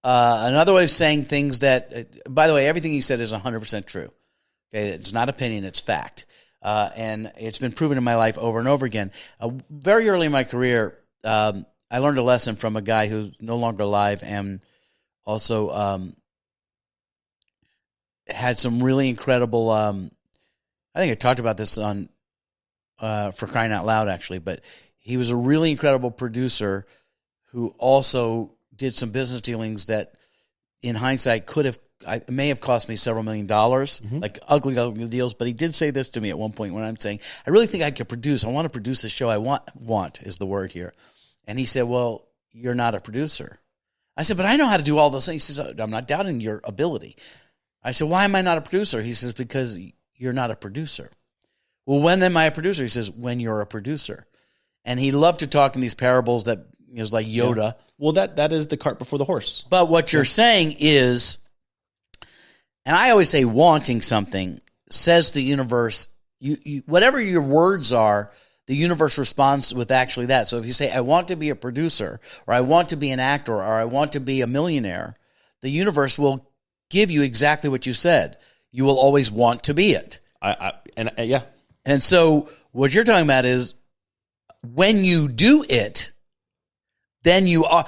Speaker 2: another way of saying things that, by the way, everything you said is 100% true. Okay, it's not opinion, it's fact. And it's been proven in my life over and over again. Very early in my career, I learned a lesson from a guy who's no longer alive and also had some really incredible, I think I talked about this on For Crying Out Loud, actually, but he was a really incredible producer who also did some business dealings that, in hindsight, may have cost me several $1 million, like ugly deals. But he did say this to me at one point when I'm saying, I really think I could produce. I want to produce the show I want is the word here. And he said, well, you're not a producer. I said, but I know how to do all those things. He says, I'm not doubting your ability. I said, why am I not a producer? He says, because you're not a producer. Well, when am I a producer? He says, when you're a producer. And he loved to talk in these parables that it was like Yoda.
Speaker 1: Yeah. Well, that is the cart before the horse.
Speaker 2: But what you're saying is, and I always say wanting something says the universe, you whatever your words are, the universe responds with actually that. So if you say, I want to be a producer, or I want to be an actor, or I want to be a millionaire, the universe will give you exactly what you said. You will always want to be it.
Speaker 1: Yeah.
Speaker 2: And so what you're talking about is when you do it, then you are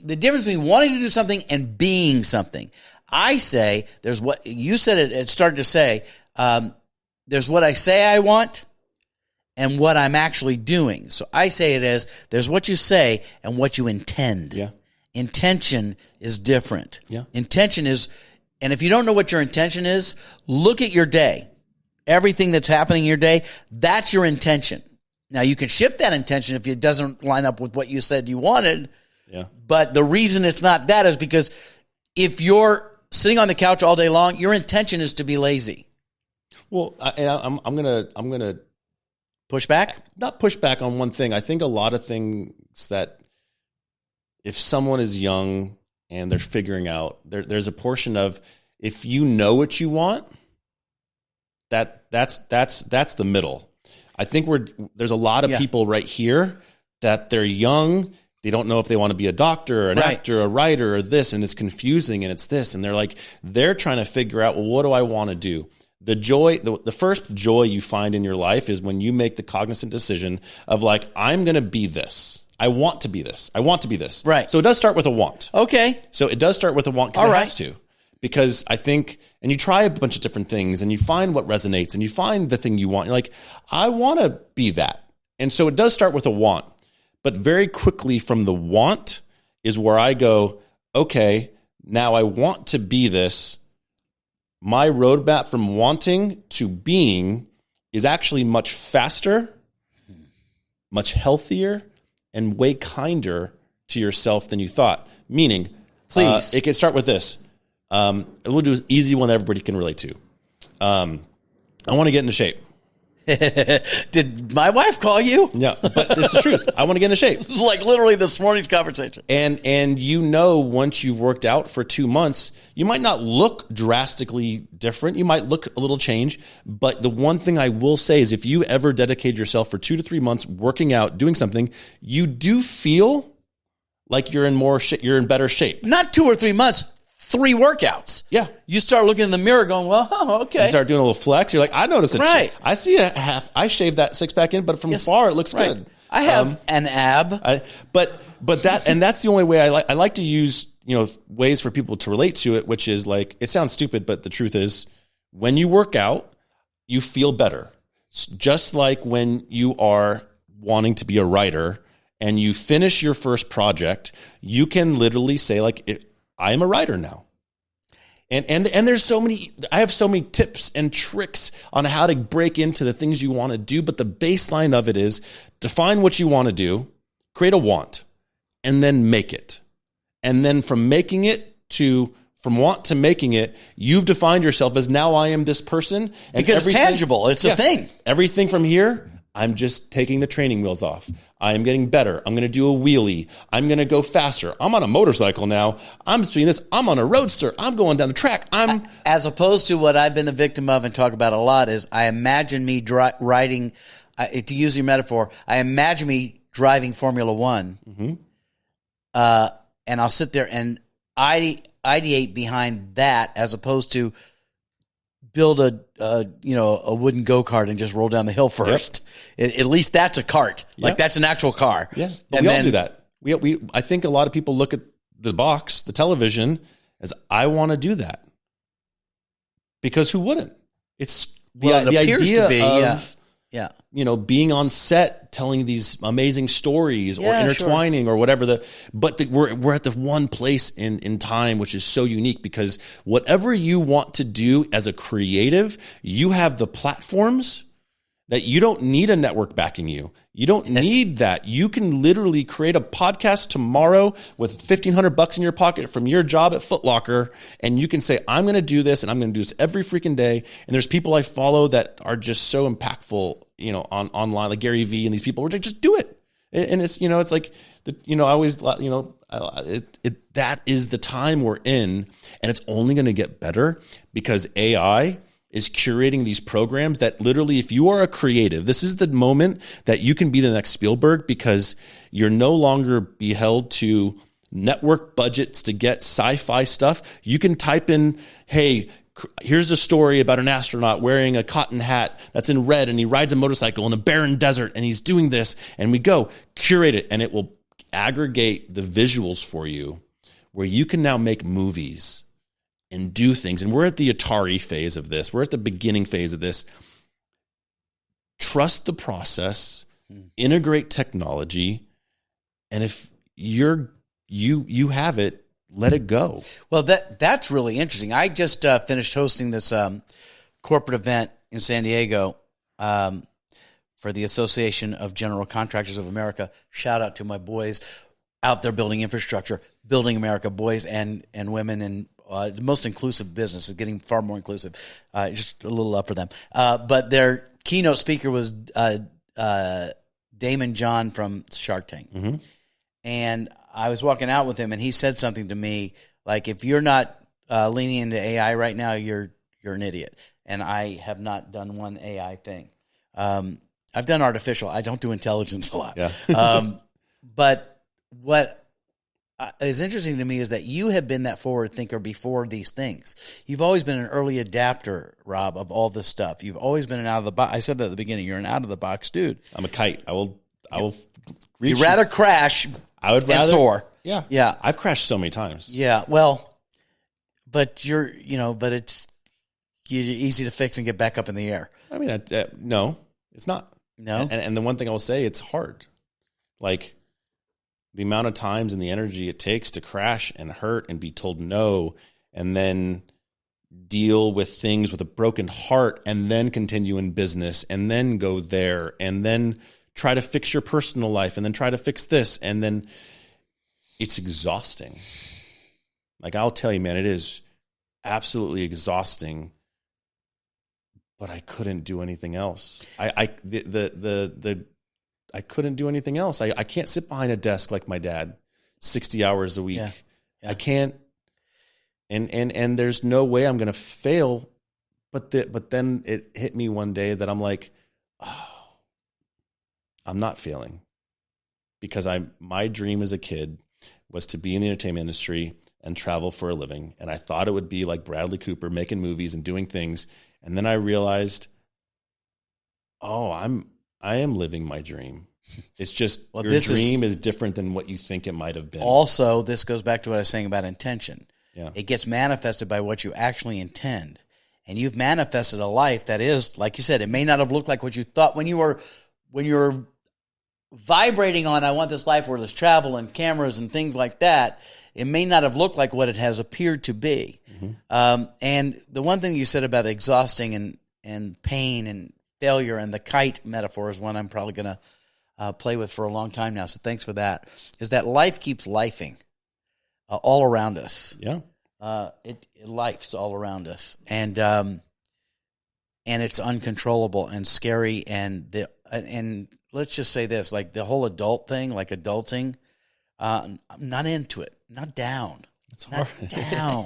Speaker 2: the difference between wanting to do something and being something. I say there's what you said. It started to say there's what I say I want and what I'm actually doing. So I say it as there's what you say and what you intend.
Speaker 1: Yeah.
Speaker 2: Intention is different.
Speaker 1: Yeah.
Speaker 2: Intention is, and if you don't know what your intention is, look at your day. Everything that's happening in your day, that's your intention. Now, you can shift that intention if it doesn't line up with what you said you wanted.
Speaker 1: Yeah.
Speaker 2: But the reason it's not that is because if you're sitting on the couch all day long, your intention is to be lazy.
Speaker 1: Well, I'm gonna
Speaker 2: push back.
Speaker 1: Not push back on one thing. I think a lot of things that if someone is young and they're figuring out, there's a portion of if you know what you want, that's the middle. I think there's a lot of people right here that they're young. They don't know if they want to be a doctor or an actor, a writer or this, and it's confusing and it's this. And they're trying to figure out, well, what do I want to do? The joy, the first joy you find in your life is when you make the cognizant decision of like, I'm going to be this. I want to be this. I want to be this.
Speaker 2: Right.
Speaker 1: So it does start with a want.
Speaker 2: Okay.
Speaker 1: So it does start with a want because it has to. Because I think, and you try a bunch of different things and you find what resonates and you find the thing you want. You're like, I want to be that. And so it does start with a want, but very quickly from the want is where I go, okay, now I want to be this. My roadmap from wanting to being is actually much faster, much healthier, and way kinder to yourself than you thought. Meaning,
Speaker 2: please,
Speaker 1: it can start with this. We'll do an easy one that everybody can relate to. I want to get into shape.
Speaker 2: Did my wife call you?
Speaker 1: Yeah, but it's the truth. I want to get into shape.
Speaker 2: Like literally this morning's conversation.
Speaker 1: And once you've worked out for 2 months, you might not look drastically different. You might look a little change. But the one thing I will say is if you ever dedicate yourself for 2 to 3 months working out, doing something, you do feel like you're in better shape.
Speaker 2: Not 2 or 3 months. 3 workouts.
Speaker 1: Yeah.
Speaker 2: You start looking in the mirror going, well, okay.
Speaker 1: You start doing a little flex. You're like, I notice it.
Speaker 2: Right.
Speaker 1: I see a half. I shaved that 6-pack in, but from far it looks good.
Speaker 2: I have an ab.
Speaker 1: But that's the only way I like to use, ways for people to relate to it, which is like, it sounds stupid, but the truth is when you work out, you feel better. Just like when you are wanting to be a writer and you finish your first project, you can literally say like, I am a writer now. And there's I have so many tips and tricks on how to break into the things you want to do. But the baseline of it is define what you want to do, create a want, and then make it. And then from want to making it, you've defined yourself as now I am this person. And
Speaker 2: because it's tangible. It's a thing.
Speaker 1: Everything from here, I'm just taking the training wheels off. I am getting better. I'm going to do a wheelie. I'm going to go faster. I'm on a motorcycle now. I'm doing this. I'm on a roadster. I'm going down the track.
Speaker 2: As opposed to what I've been the victim of and talk about a lot is I imagine me riding, to use your metaphor, I imagine me driving Formula One. Mm-hmm. And I'll sit there and ideate behind that as opposed to build a wooden go-kart and just roll down the hill first. Yep. At least that's a cart. Yep. Like that's an actual car.
Speaker 1: Yeah. But we all do that. I think a lot of people look at the box, the television, as I want to do that. Because who wouldn't? It's the idea of being on set, telling these amazing stories or intertwining or whatever. We're at the one place in time which is so unique because whatever you want to do as a creative, you have the platforms that you don't need a network backing you. You don't need that. You can literally create a podcast tomorrow with $1,500 in your pocket from your job at Foot Locker, and you can say, I'm going to do this, and I'm going to do this every freaking day. And there's people I follow that are just so impactful, online, like Gary Vee and these people, where they just do it. And it's, it's like, I always, that is the time we're in, and it's only going to get better because AI is curating these programs that literally, if you are a creative, this is the moment that you can be the next Spielberg because you're no longer beheld to network budgets to get sci-fi stuff. You can type in, hey, here's a story about an astronaut wearing a cotton hat that's in red and he rides a motorcycle in a barren desert and he's doing this, and we go curate it and it will aggregate the visuals for you where you can now make movies and do things. And we're at the Atari phase of this. We're at the beginning phase of this. Trust the process, integrate technology, and if you have it, let it go.
Speaker 2: Well, that's really interesting. I just finished hosting this corporate event in San Diego for the Association of General Contractors of America. Shout out to my boys out there building infrastructure, building America, boys and women, and the most inclusive business is getting far more inclusive. Just a little up for them. But their keynote speaker was Damon John from Shark Tank. Mm-hmm. And I was walking out with him, and he said something to me like, if you're not leaning into AI right now, you're an idiot. And I have not done one AI thing. I've done artificial. I don't do intelligence a lot. Yeah. But what is interesting to me is that you have been that forward thinker before these things. You've always been an early adapter, Rob, of all this stuff. You've always been an out of the box. I said that at the beginning. You're an out of the box dude.
Speaker 1: I'm a kite. I will.
Speaker 2: You'd rather crash.
Speaker 1: I would rather
Speaker 2: soar.
Speaker 1: Yeah.
Speaker 2: Yeah.
Speaker 1: I've crashed so many times.
Speaker 2: Yeah. Well, but it's easy to fix and get back up in the air.
Speaker 1: I mean, no, it's not.
Speaker 2: No.
Speaker 1: And the one thing I will say, it's hard. Like the amount of times and the energy it takes to crash and hurt and be told no, and then deal with things with a broken heart, and then continue in business, and then go there, and then try to fix your personal life, and then try to fix this, and then it's exhausting. Like, I'll tell you, man, it is absolutely exhausting, but I couldn't do anything else. I couldn't do anything else. I can't sit behind a desk like my dad 60 hours a week.
Speaker 2: Yeah.
Speaker 1: I can't. And there's no way I'm going to fail. But then it hit me one day that I'm like, oh, I'm not failing, because my dream as a kid was to be in the entertainment industry and travel for a living. And I thought it would be like Bradley Cooper, making movies and doing things. And then I realized, oh, I am living my dream. It's just your dream is different than what you think it might have been.
Speaker 2: Also, this goes back to what I was saying about intention.
Speaker 1: Yeah.
Speaker 2: It gets manifested by what you actually intend. And you've manifested a life that is, like you said, it may not have looked like what you thought when you were vibrating on, I want this life where there's travel and cameras and things like that. It may not have looked like what it has appeared to be. Mm-hmm. And the one thing you said about exhausting and pain and failure, and the kite metaphor is one I'm probably going to play with for a long time now, so thanks for that, is that life keeps lifing all around us.
Speaker 1: Yeah.
Speaker 2: It lifes all around us. And it's uncontrollable and scary, and let's just say this, like the whole adult thing, like adulting, I'm not into it, not down.
Speaker 1: It's hard.
Speaker 2: Not down.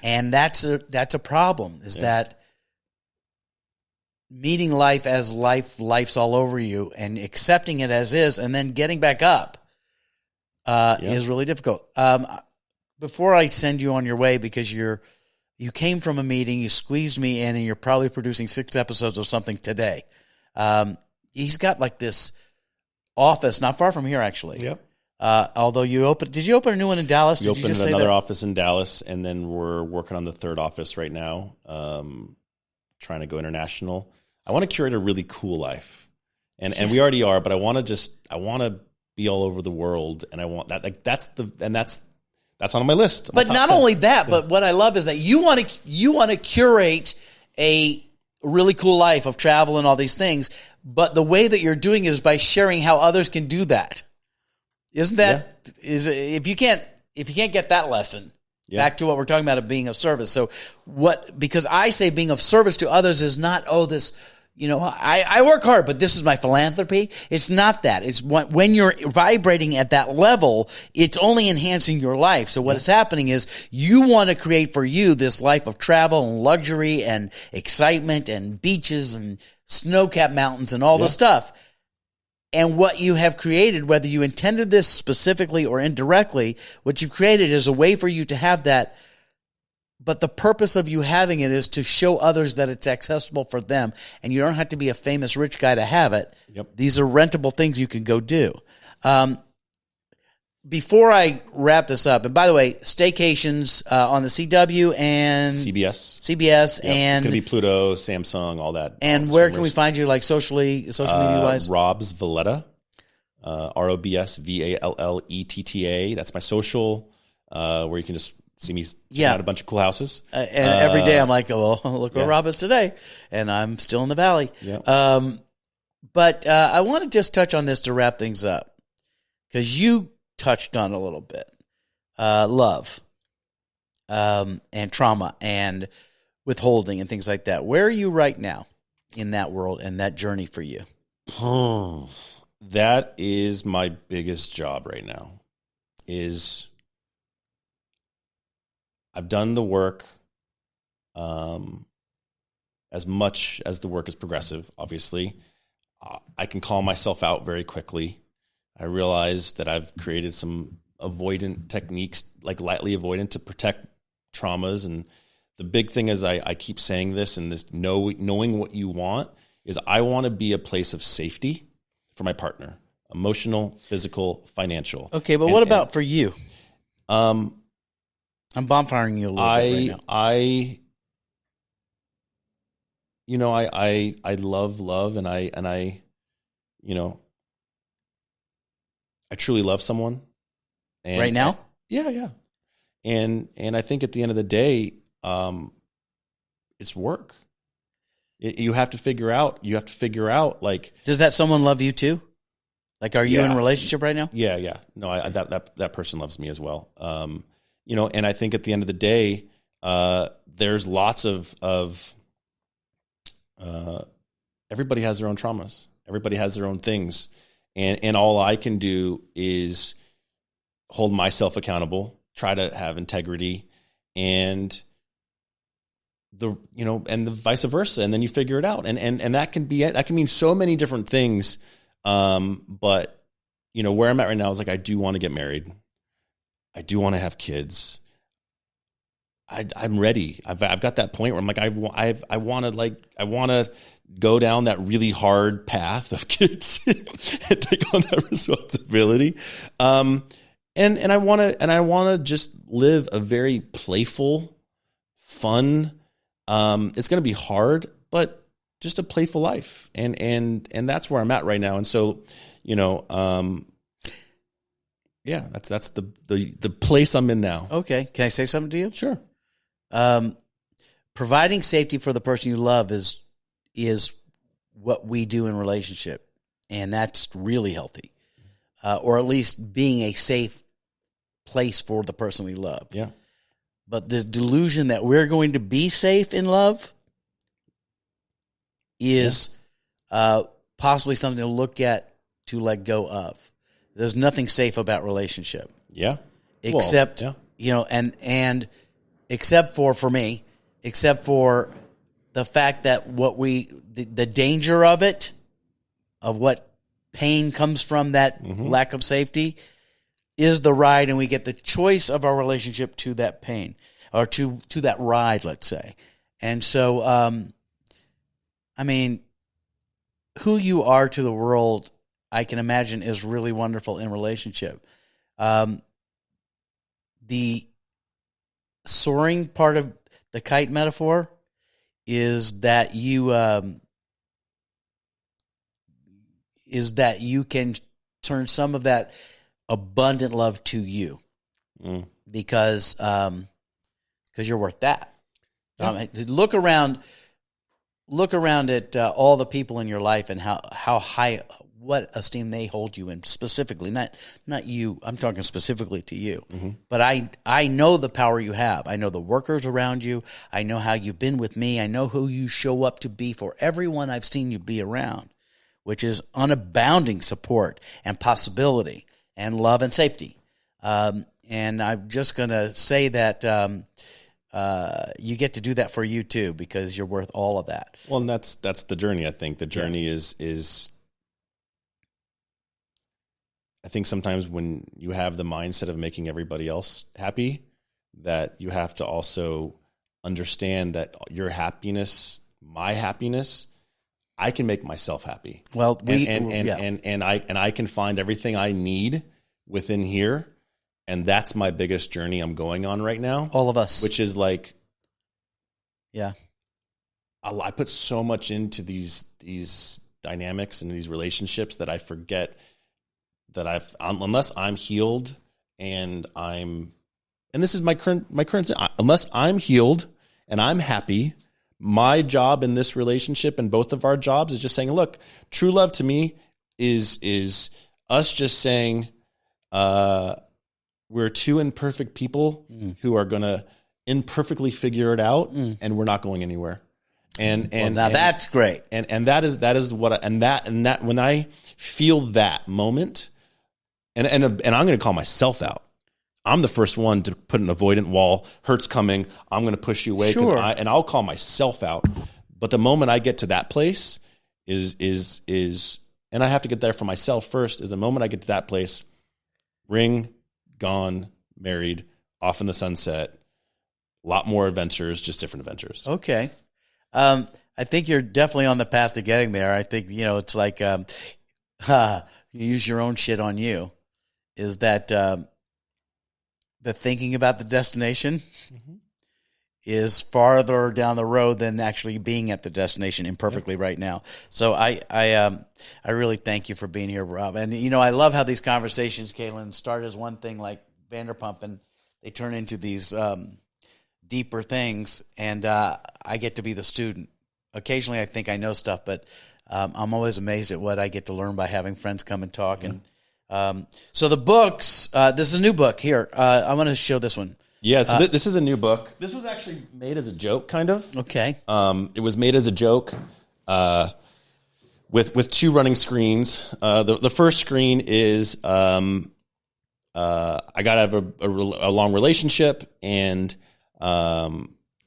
Speaker 2: And that's a problem, is that meeting life as life's all over you and accepting it as is, and then getting back up is really difficult. Before I send you on your way, because you came from a meeting, you squeezed me in, and you're probably producing 6 episodes of something today. He's got like this office not far from here, actually.
Speaker 1: Yep.
Speaker 2: Although did you open a new one in Dallas?
Speaker 1: We opened another office in Dallas, and then we're working on the 3rd office right now, trying to go international. I want to curate a really cool life, and we already are, but I want to be all over the world, and I want that. Like that's on my list.
Speaker 2: But not 10. Only that, but what I love is that you want to curate a really cool life of travel and all these things. But the way that you're doing it is by sharing how others can do that. Isn't that if you can't get that lesson, back to what we're talking about of being of service. So because I say being of service to others is not, this, I work hard, but this is my philanthropy. It's not that. It's when you're vibrating at that level, it's only enhancing your life. So what is happening is you want to create for you this life of travel and luxury and excitement and beaches and snow-capped mountains and all this stuff. And what you have created, whether you intended this specifically or indirectly, what you've created is a way for you to have that. But the purpose of you having it is to show others that it's accessible for them. And you don't have to be a famous rich guy to have it.
Speaker 1: Yep.
Speaker 2: These are rentable things you can go do. Before I wrap this up, and by the way, staycations on the CW and
Speaker 1: CBS,
Speaker 2: and
Speaker 1: it's going to be Pluto, Samsung, all that.
Speaker 2: And where can we find you, like social media wise?
Speaker 1: Rob's Valletta, ROBSVALLETTA. That's my social, where you can just see me at a bunch of cool houses.
Speaker 2: And every day I'm like, look where Rob is today, and I'm still in the valley.
Speaker 1: Yeah.
Speaker 2: But I want to just touch on this to wrap things up, because you touched on a little bit, love, and trauma and withholding and things like that. Where are you right now in that world and that journey for you?
Speaker 1: That is my biggest job right now. I've done the work, as much as the work is progressive, obviously. I can call myself out very quickly. I realize that I've created some avoidant techniques, like lightly avoidant, to protect traumas. And the big thing is, I keep saying this, and this knowing what you want is, I want to be a place of safety for my partner, emotional, physical, financial.
Speaker 2: Okay, but what about for you? I'm bonfiring you a little bit right now.
Speaker 1: I love, and I, you know, I truly love someone. And
Speaker 2: Right now?
Speaker 1: Yeah. And I think at the end of the day, it's work. You have to figure out, like,
Speaker 2: Does that someone love you too? Like, are you in a
Speaker 1: Yeah.
Speaker 2: relationship right now?
Speaker 1: Yeah. No, that person loves me as well. And I think at the end of the day, there's lots of everybody has their own traumas. Everybody has their own things. And all I can do is hold myself accountable, try to have integrity, and the vice versa. And then you figure it out. And that can mean so many different things. But where I'm at right now is like, I do want to get married. I do want to have kids. I'm ready. I've got that point where I'm like, I want to go down that really hard path of kids and take on that responsibility. And I want to just live a very playful, fun. It's going to be hard, but just a playful life. And that's where I'm at right now. And so, yeah, that's the place I'm in now.
Speaker 2: Okay. Can I say something to you?
Speaker 1: Sure.
Speaker 2: Providing safety for the person you love is what we do in relationship, and that's really healthy, or at least being a safe place for the person we love.
Speaker 1: Yeah.
Speaker 2: But the delusion that we're going to be safe in love is possibly something to look at to let go of. There's nothing safe about relationship.
Speaker 1: Yeah.
Speaker 2: Except, and except for me, except for the fact that the danger of it, of what pain comes from that lack of safety, is the ride, and we get the choice of our relationship to that pain, or to that ride, let's say. And so, who you are to the world, I can imagine, is really wonderful in relationship. The soaring part of the kite metaphor is that you can turn some of that abundant love to you, because you're worth that.
Speaker 1: Yeah.
Speaker 2: Look around at all the people in your life and how high, what esteem they hold you in, specifically, not you. I'm talking specifically to you. Mm-hmm. But I know the power you have. I know the workers around you. I know how you've been with me. I know who you show up to be for everyone I've seen you be around, which is unabounding support and possibility and love and safety. And I'm just going to say that you get to do that for you too, because you're worth all of that.
Speaker 1: Well, and that's the journey. I think the journey is I think sometimes when you have the mindset of making everybody else happy, that you have to also understand that your happiness, my happiness, I can make myself happy.
Speaker 2: Well,
Speaker 1: and I can find everything I need within here. And that's my biggest journey I'm going on right now.
Speaker 2: All of us.
Speaker 1: Which is like,
Speaker 2: yeah,
Speaker 1: I put so much into these dynamics and these relationships that I forget that unless I'm healed and this is my current, unless I'm healed and I'm happy, my job in this relationship and both of our jobs is just saying, look, true love to me is us just saying, we're two imperfect people who are going to imperfectly figure it out, and we're not going anywhere. And
Speaker 2: that's great.
Speaker 1: And that is what and that when I feel that moment, and I'm going to call myself out. I'm the first one to put an avoidant wall. Hurt's coming. I'm going to push you away.
Speaker 2: Sure.
Speaker 1: And I'll call myself out. But the moment I get to that place is, and I have to get there for myself first, is the moment I get to that place, ring, gone, married, off in the sunset, a lot more adventures, just different adventures.
Speaker 2: Okay. I think you're definitely on the path to getting there. I think, it's like, you use your own shit on you, is that, the thinking about the destination is farther down the road than actually being at the destination imperfectly right now. So I really thank you for being here, Rob. And, I love how these conversations, Caitlin, start as one thing like Vanderpump, and they turn into these deeper things. And I get to be the student. Occasionally I think I know stuff, but I'm always amazed at what I get to learn by having friends come and talk. And so the books, this is a new book here. I want to show this one.
Speaker 1: Yeah, so this is a new book. This was actually made as a joke, kind of.
Speaker 2: Okay.
Speaker 1: It was made as a joke with two running screens. The first screen is I got out of a long relationship, and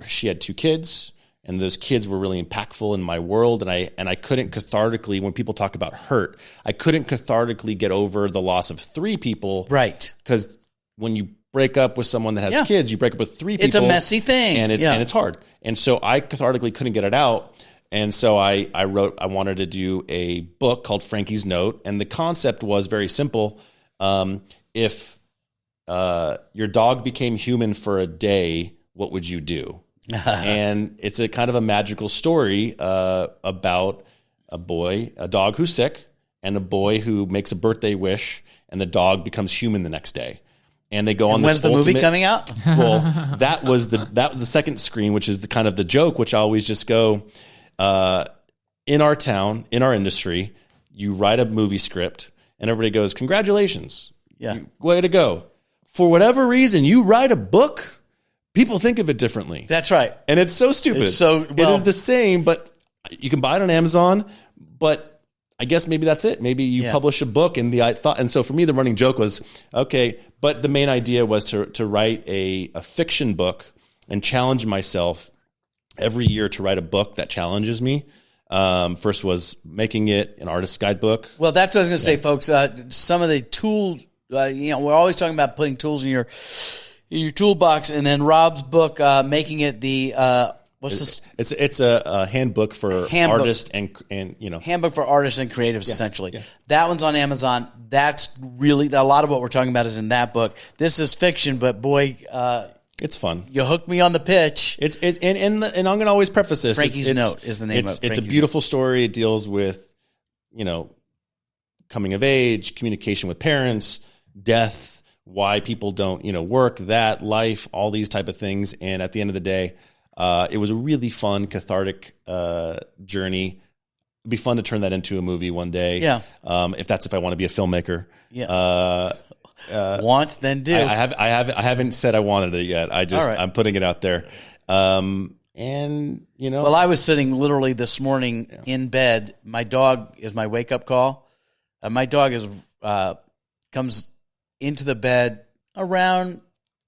Speaker 1: she had two kids, and those kids were really impactful in my world, and I couldn't cathartically, when people talk about hurt, I couldn't cathartically get over the loss of three people.
Speaker 2: Right.
Speaker 1: Because when you break up with someone that has kids, you break up with three people.
Speaker 2: It's a messy thing.
Speaker 1: And it's hard. And so I cathartically couldn't get it out. And so I wrote, I wanted to do a book called Frankie's Note. And the concept was very simple. If your dog became human for a day, what would you do? And it's a kind of a magical story about a dog who's sick, and a boy who makes a birthday wish, and the dog becomes human the next day. And they go on this.
Speaker 2: When's the movie coming out?
Speaker 1: Well, that was the second screen, which is the kind of the joke, which I always just go, in our town, in our industry, you write a movie script and everybody goes, congratulations.
Speaker 2: Yeah.
Speaker 1: Way to go. For whatever reason, you write a book, people think of it differently.
Speaker 2: That's right.
Speaker 1: And it's so stupid. It is the same, but you can buy it on Amazon, but I guess maybe that's it. Maybe you publish a book, and and so for me, the running joke was, okay, but the main idea was to write a fiction book and challenge myself every year to write a book that challenges me. First was making it an artist's guidebook.
Speaker 2: Well, that's what I was going to say, folks. Some of the tool, we're always talking about putting tools in your toolbox, and then Rob's book, making it the, what's this?
Speaker 1: It's a handbook for artists and
Speaker 2: handbook for artists and creatives, essentially. Yeah. That one's on Amazon. That's really a lot of what we're talking about is in that book. This is fiction, but boy,
Speaker 1: it's fun.
Speaker 2: You hooked me on the pitch.
Speaker 1: And I'm going to always preface this.
Speaker 2: Frankie's Note is the name of it.
Speaker 1: It's a beautiful story. It deals with coming of age, communication with parents, death, why people don't work, that life, all these type of things. And at the end of the day, it was a really fun, cathartic journey. It'd be fun to turn that into a movie one day.
Speaker 2: Yeah.
Speaker 1: If I want to be a filmmaker.
Speaker 2: Yeah. Want, then do.
Speaker 1: I haven't said I wanted it yet. I'm putting it out there. Well,
Speaker 2: I was sitting literally this morning in bed. My dog is my wake up call. My dog comes into the bed around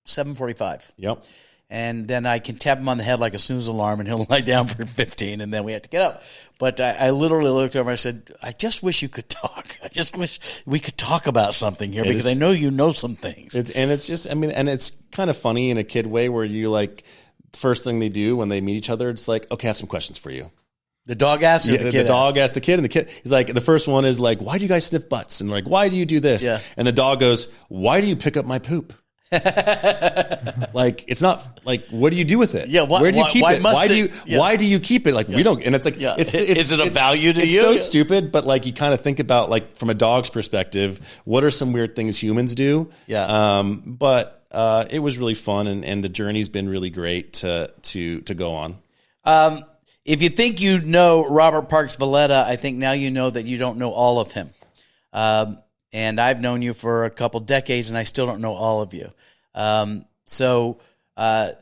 Speaker 2: 7:45.
Speaker 1: Yep.
Speaker 2: And then I can tap him on the head like a snooze alarm, and he'll lie down for 15, and then we have to get up. But I literally looked over and I said, I just wish you could talk. I just wish we could talk about something here, because I know you know some things.
Speaker 1: And it's kind of funny in a kid way, where you the first thing they do when they meet each other, it's like, okay, I have some questions for you.
Speaker 2: The dog asks, or the kid
Speaker 1: dog asks the kid, and the kid, he's like, the first one is like, why do you guys sniff butts? And why do you do this?
Speaker 2: Yeah.
Speaker 1: And the dog goes, why do you pick up my poop? It's not what do you do with it?
Speaker 2: Yeah,
Speaker 1: where do you keep it? Why do you keep it? We don't. And it's
Speaker 2: is it a value to you?
Speaker 1: It's so stupid, but you kind of think about from a dog's perspective, what are some weird things humans do?
Speaker 2: Yeah.
Speaker 1: But it was really fun, and the journey's been really great to go on.
Speaker 2: If you think you know Robert Parks-Valletta, I think now you know that you don't know all of him. And I've known you for a couple decades, and I still don't know all of you. So let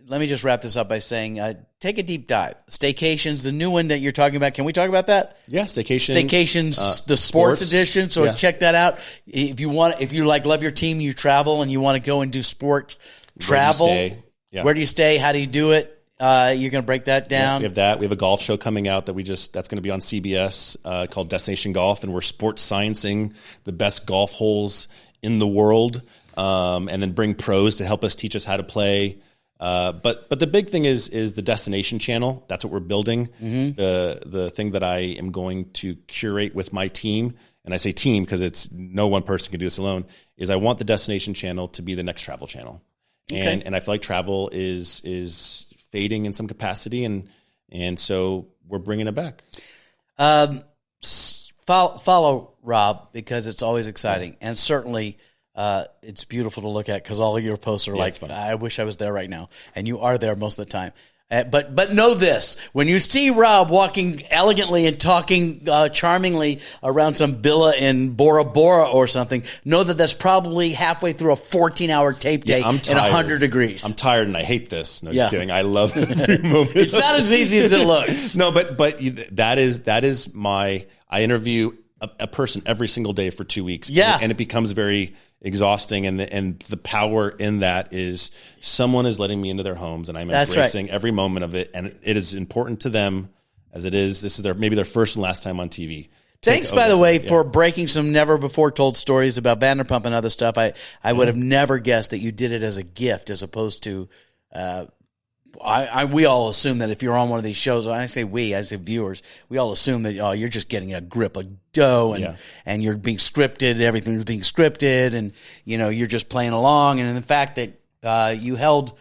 Speaker 2: me just wrap this up by saying, take a deep dive. Staycations, the new one that you're talking about. Can we talk about that?
Speaker 1: Yeah, Staycation.
Speaker 2: Staycations, the sports edition. So check that out. If you love your team, you travel, and you want to go and do sport travel. Where do you stay? How do you do it? You're going to break that down.
Speaker 1: We have that. We have a golf show coming out that's going to be on CBS called Destination Golf, and we're sports sciencing the best golf holes in the world, and then bring pros to help us teach us how to play. But the big thing is the destination channel. That's what we're building. Mm-hmm. The thing that I am going to curate with my team and I say team because it's no one person can do this alone, is I want the destination channel to be the next travel channel.
Speaker 2: Okay.
Speaker 1: And I feel like travel is fading in some capacity, and so we're bringing it back.
Speaker 2: Follow Rob, because it's always exciting, and certainly it's beautiful to look at, because all of your posts are like, I wish I was there right now, and you are there most of the time. But know this: when you see Rob walking elegantly and talking charmingly around some villa in Bora Bora or something, know that that's probably halfway through a 14-hour tape day in 100 degrees.
Speaker 1: I'm tired and I hate this. No, just kidding. I love every moment.
Speaker 2: It's not as easy as it looks.
Speaker 1: No, but that is my. I interview a person every single day for 2 weeks.
Speaker 2: Yeah,
Speaker 1: and it becomes very exhausting, and the power in that is someone is letting me into their homes, and I'm embracing every moment of it, and it is important to them as it is. This is maybe their first and last time on TV.
Speaker 2: Thanks, by the way, for breaking some never before told stories about Vanderpump and other stuff. I would have never guessed that you did it as a gift, as opposed to. We all assume that if you're on one of these shows, I say viewers, we all assume that you're just getting a grip of dough, and you're being scripted, everything's being scripted, and you're just playing along. And in the fact that you held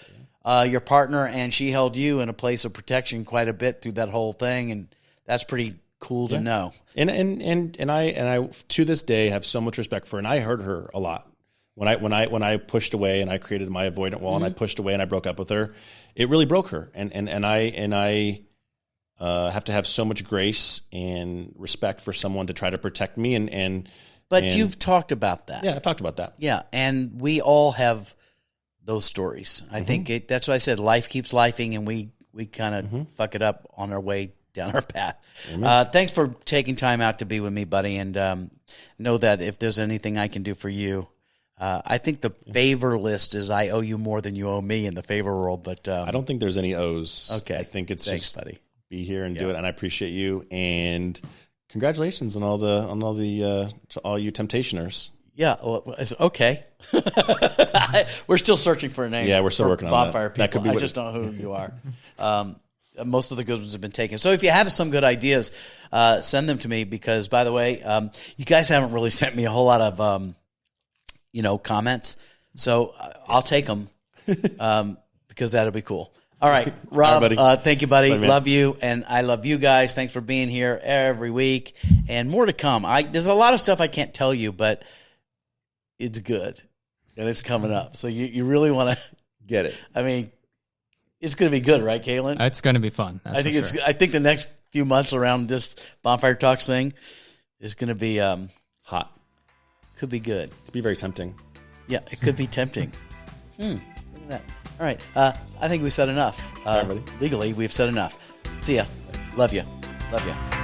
Speaker 2: your partner and she held you in a place of protection quite a bit through that whole thing, and that's pretty cool to know. And
Speaker 1: I to this day have so much respect for her, and I hurt her a lot. When I pushed away and I created my avoidant wall, and I pushed away and I broke up with her, it really broke her. And I have to have so much grace and respect for someone to try to protect me. But
Speaker 2: you've talked about that.
Speaker 1: Yeah, I've talked about that.
Speaker 2: Yeah, and we all have those stories. I think that's why I said life keeps lifing, and we kind of fuck it up on our way down our path. Thanks for taking time out to be with me, buddy, and know that if there's anything I can do for you. I think the favor list is I owe you more than you owe me in the favor world, but
Speaker 1: I don't think there's any O's.
Speaker 2: Okay,
Speaker 1: I think it's
Speaker 2: thanks,
Speaker 1: just
Speaker 2: buddy.
Speaker 1: Be here and do it, and I appreciate you, and congratulations on all to all you temptationers.
Speaker 2: Yeah, well, it's okay. We're still searching for a name.
Speaker 1: Yeah, we're still working on
Speaker 2: bonfire
Speaker 1: that.
Speaker 2: People.
Speaker 1: That could be
Speaker 2: I just don't know who you are. Most of the good ones have been taken. So if you have some good ideas, send them to me, because, by the way, you guys haven't really sent me a whole lot of comments. So I'll take them because that'll be cool. All right, Rob, thank you, buddy. Love you, and I love you guys. Thanks for being here every week, and more to come. There's a lot of stuff I can't tell you, but it's good, and it's coming up. So you really want to
Speaker 1: get it.
Speaker 2: I mean, it's going to be good, right, Caitlin?
Speaker 3: It's going to be fun.
Speaker 2: I think the next few months around this Bonfire Talks thing is going to be
Speaker 1: hot.
Speaker 2: Could be good.
Speaker 1: Could be very tempting.
Speaker 2: Yeah, it could be tempting. Look at that. All right. I think we said enough. Legally, we've said enough. See ya. Love you. Love you.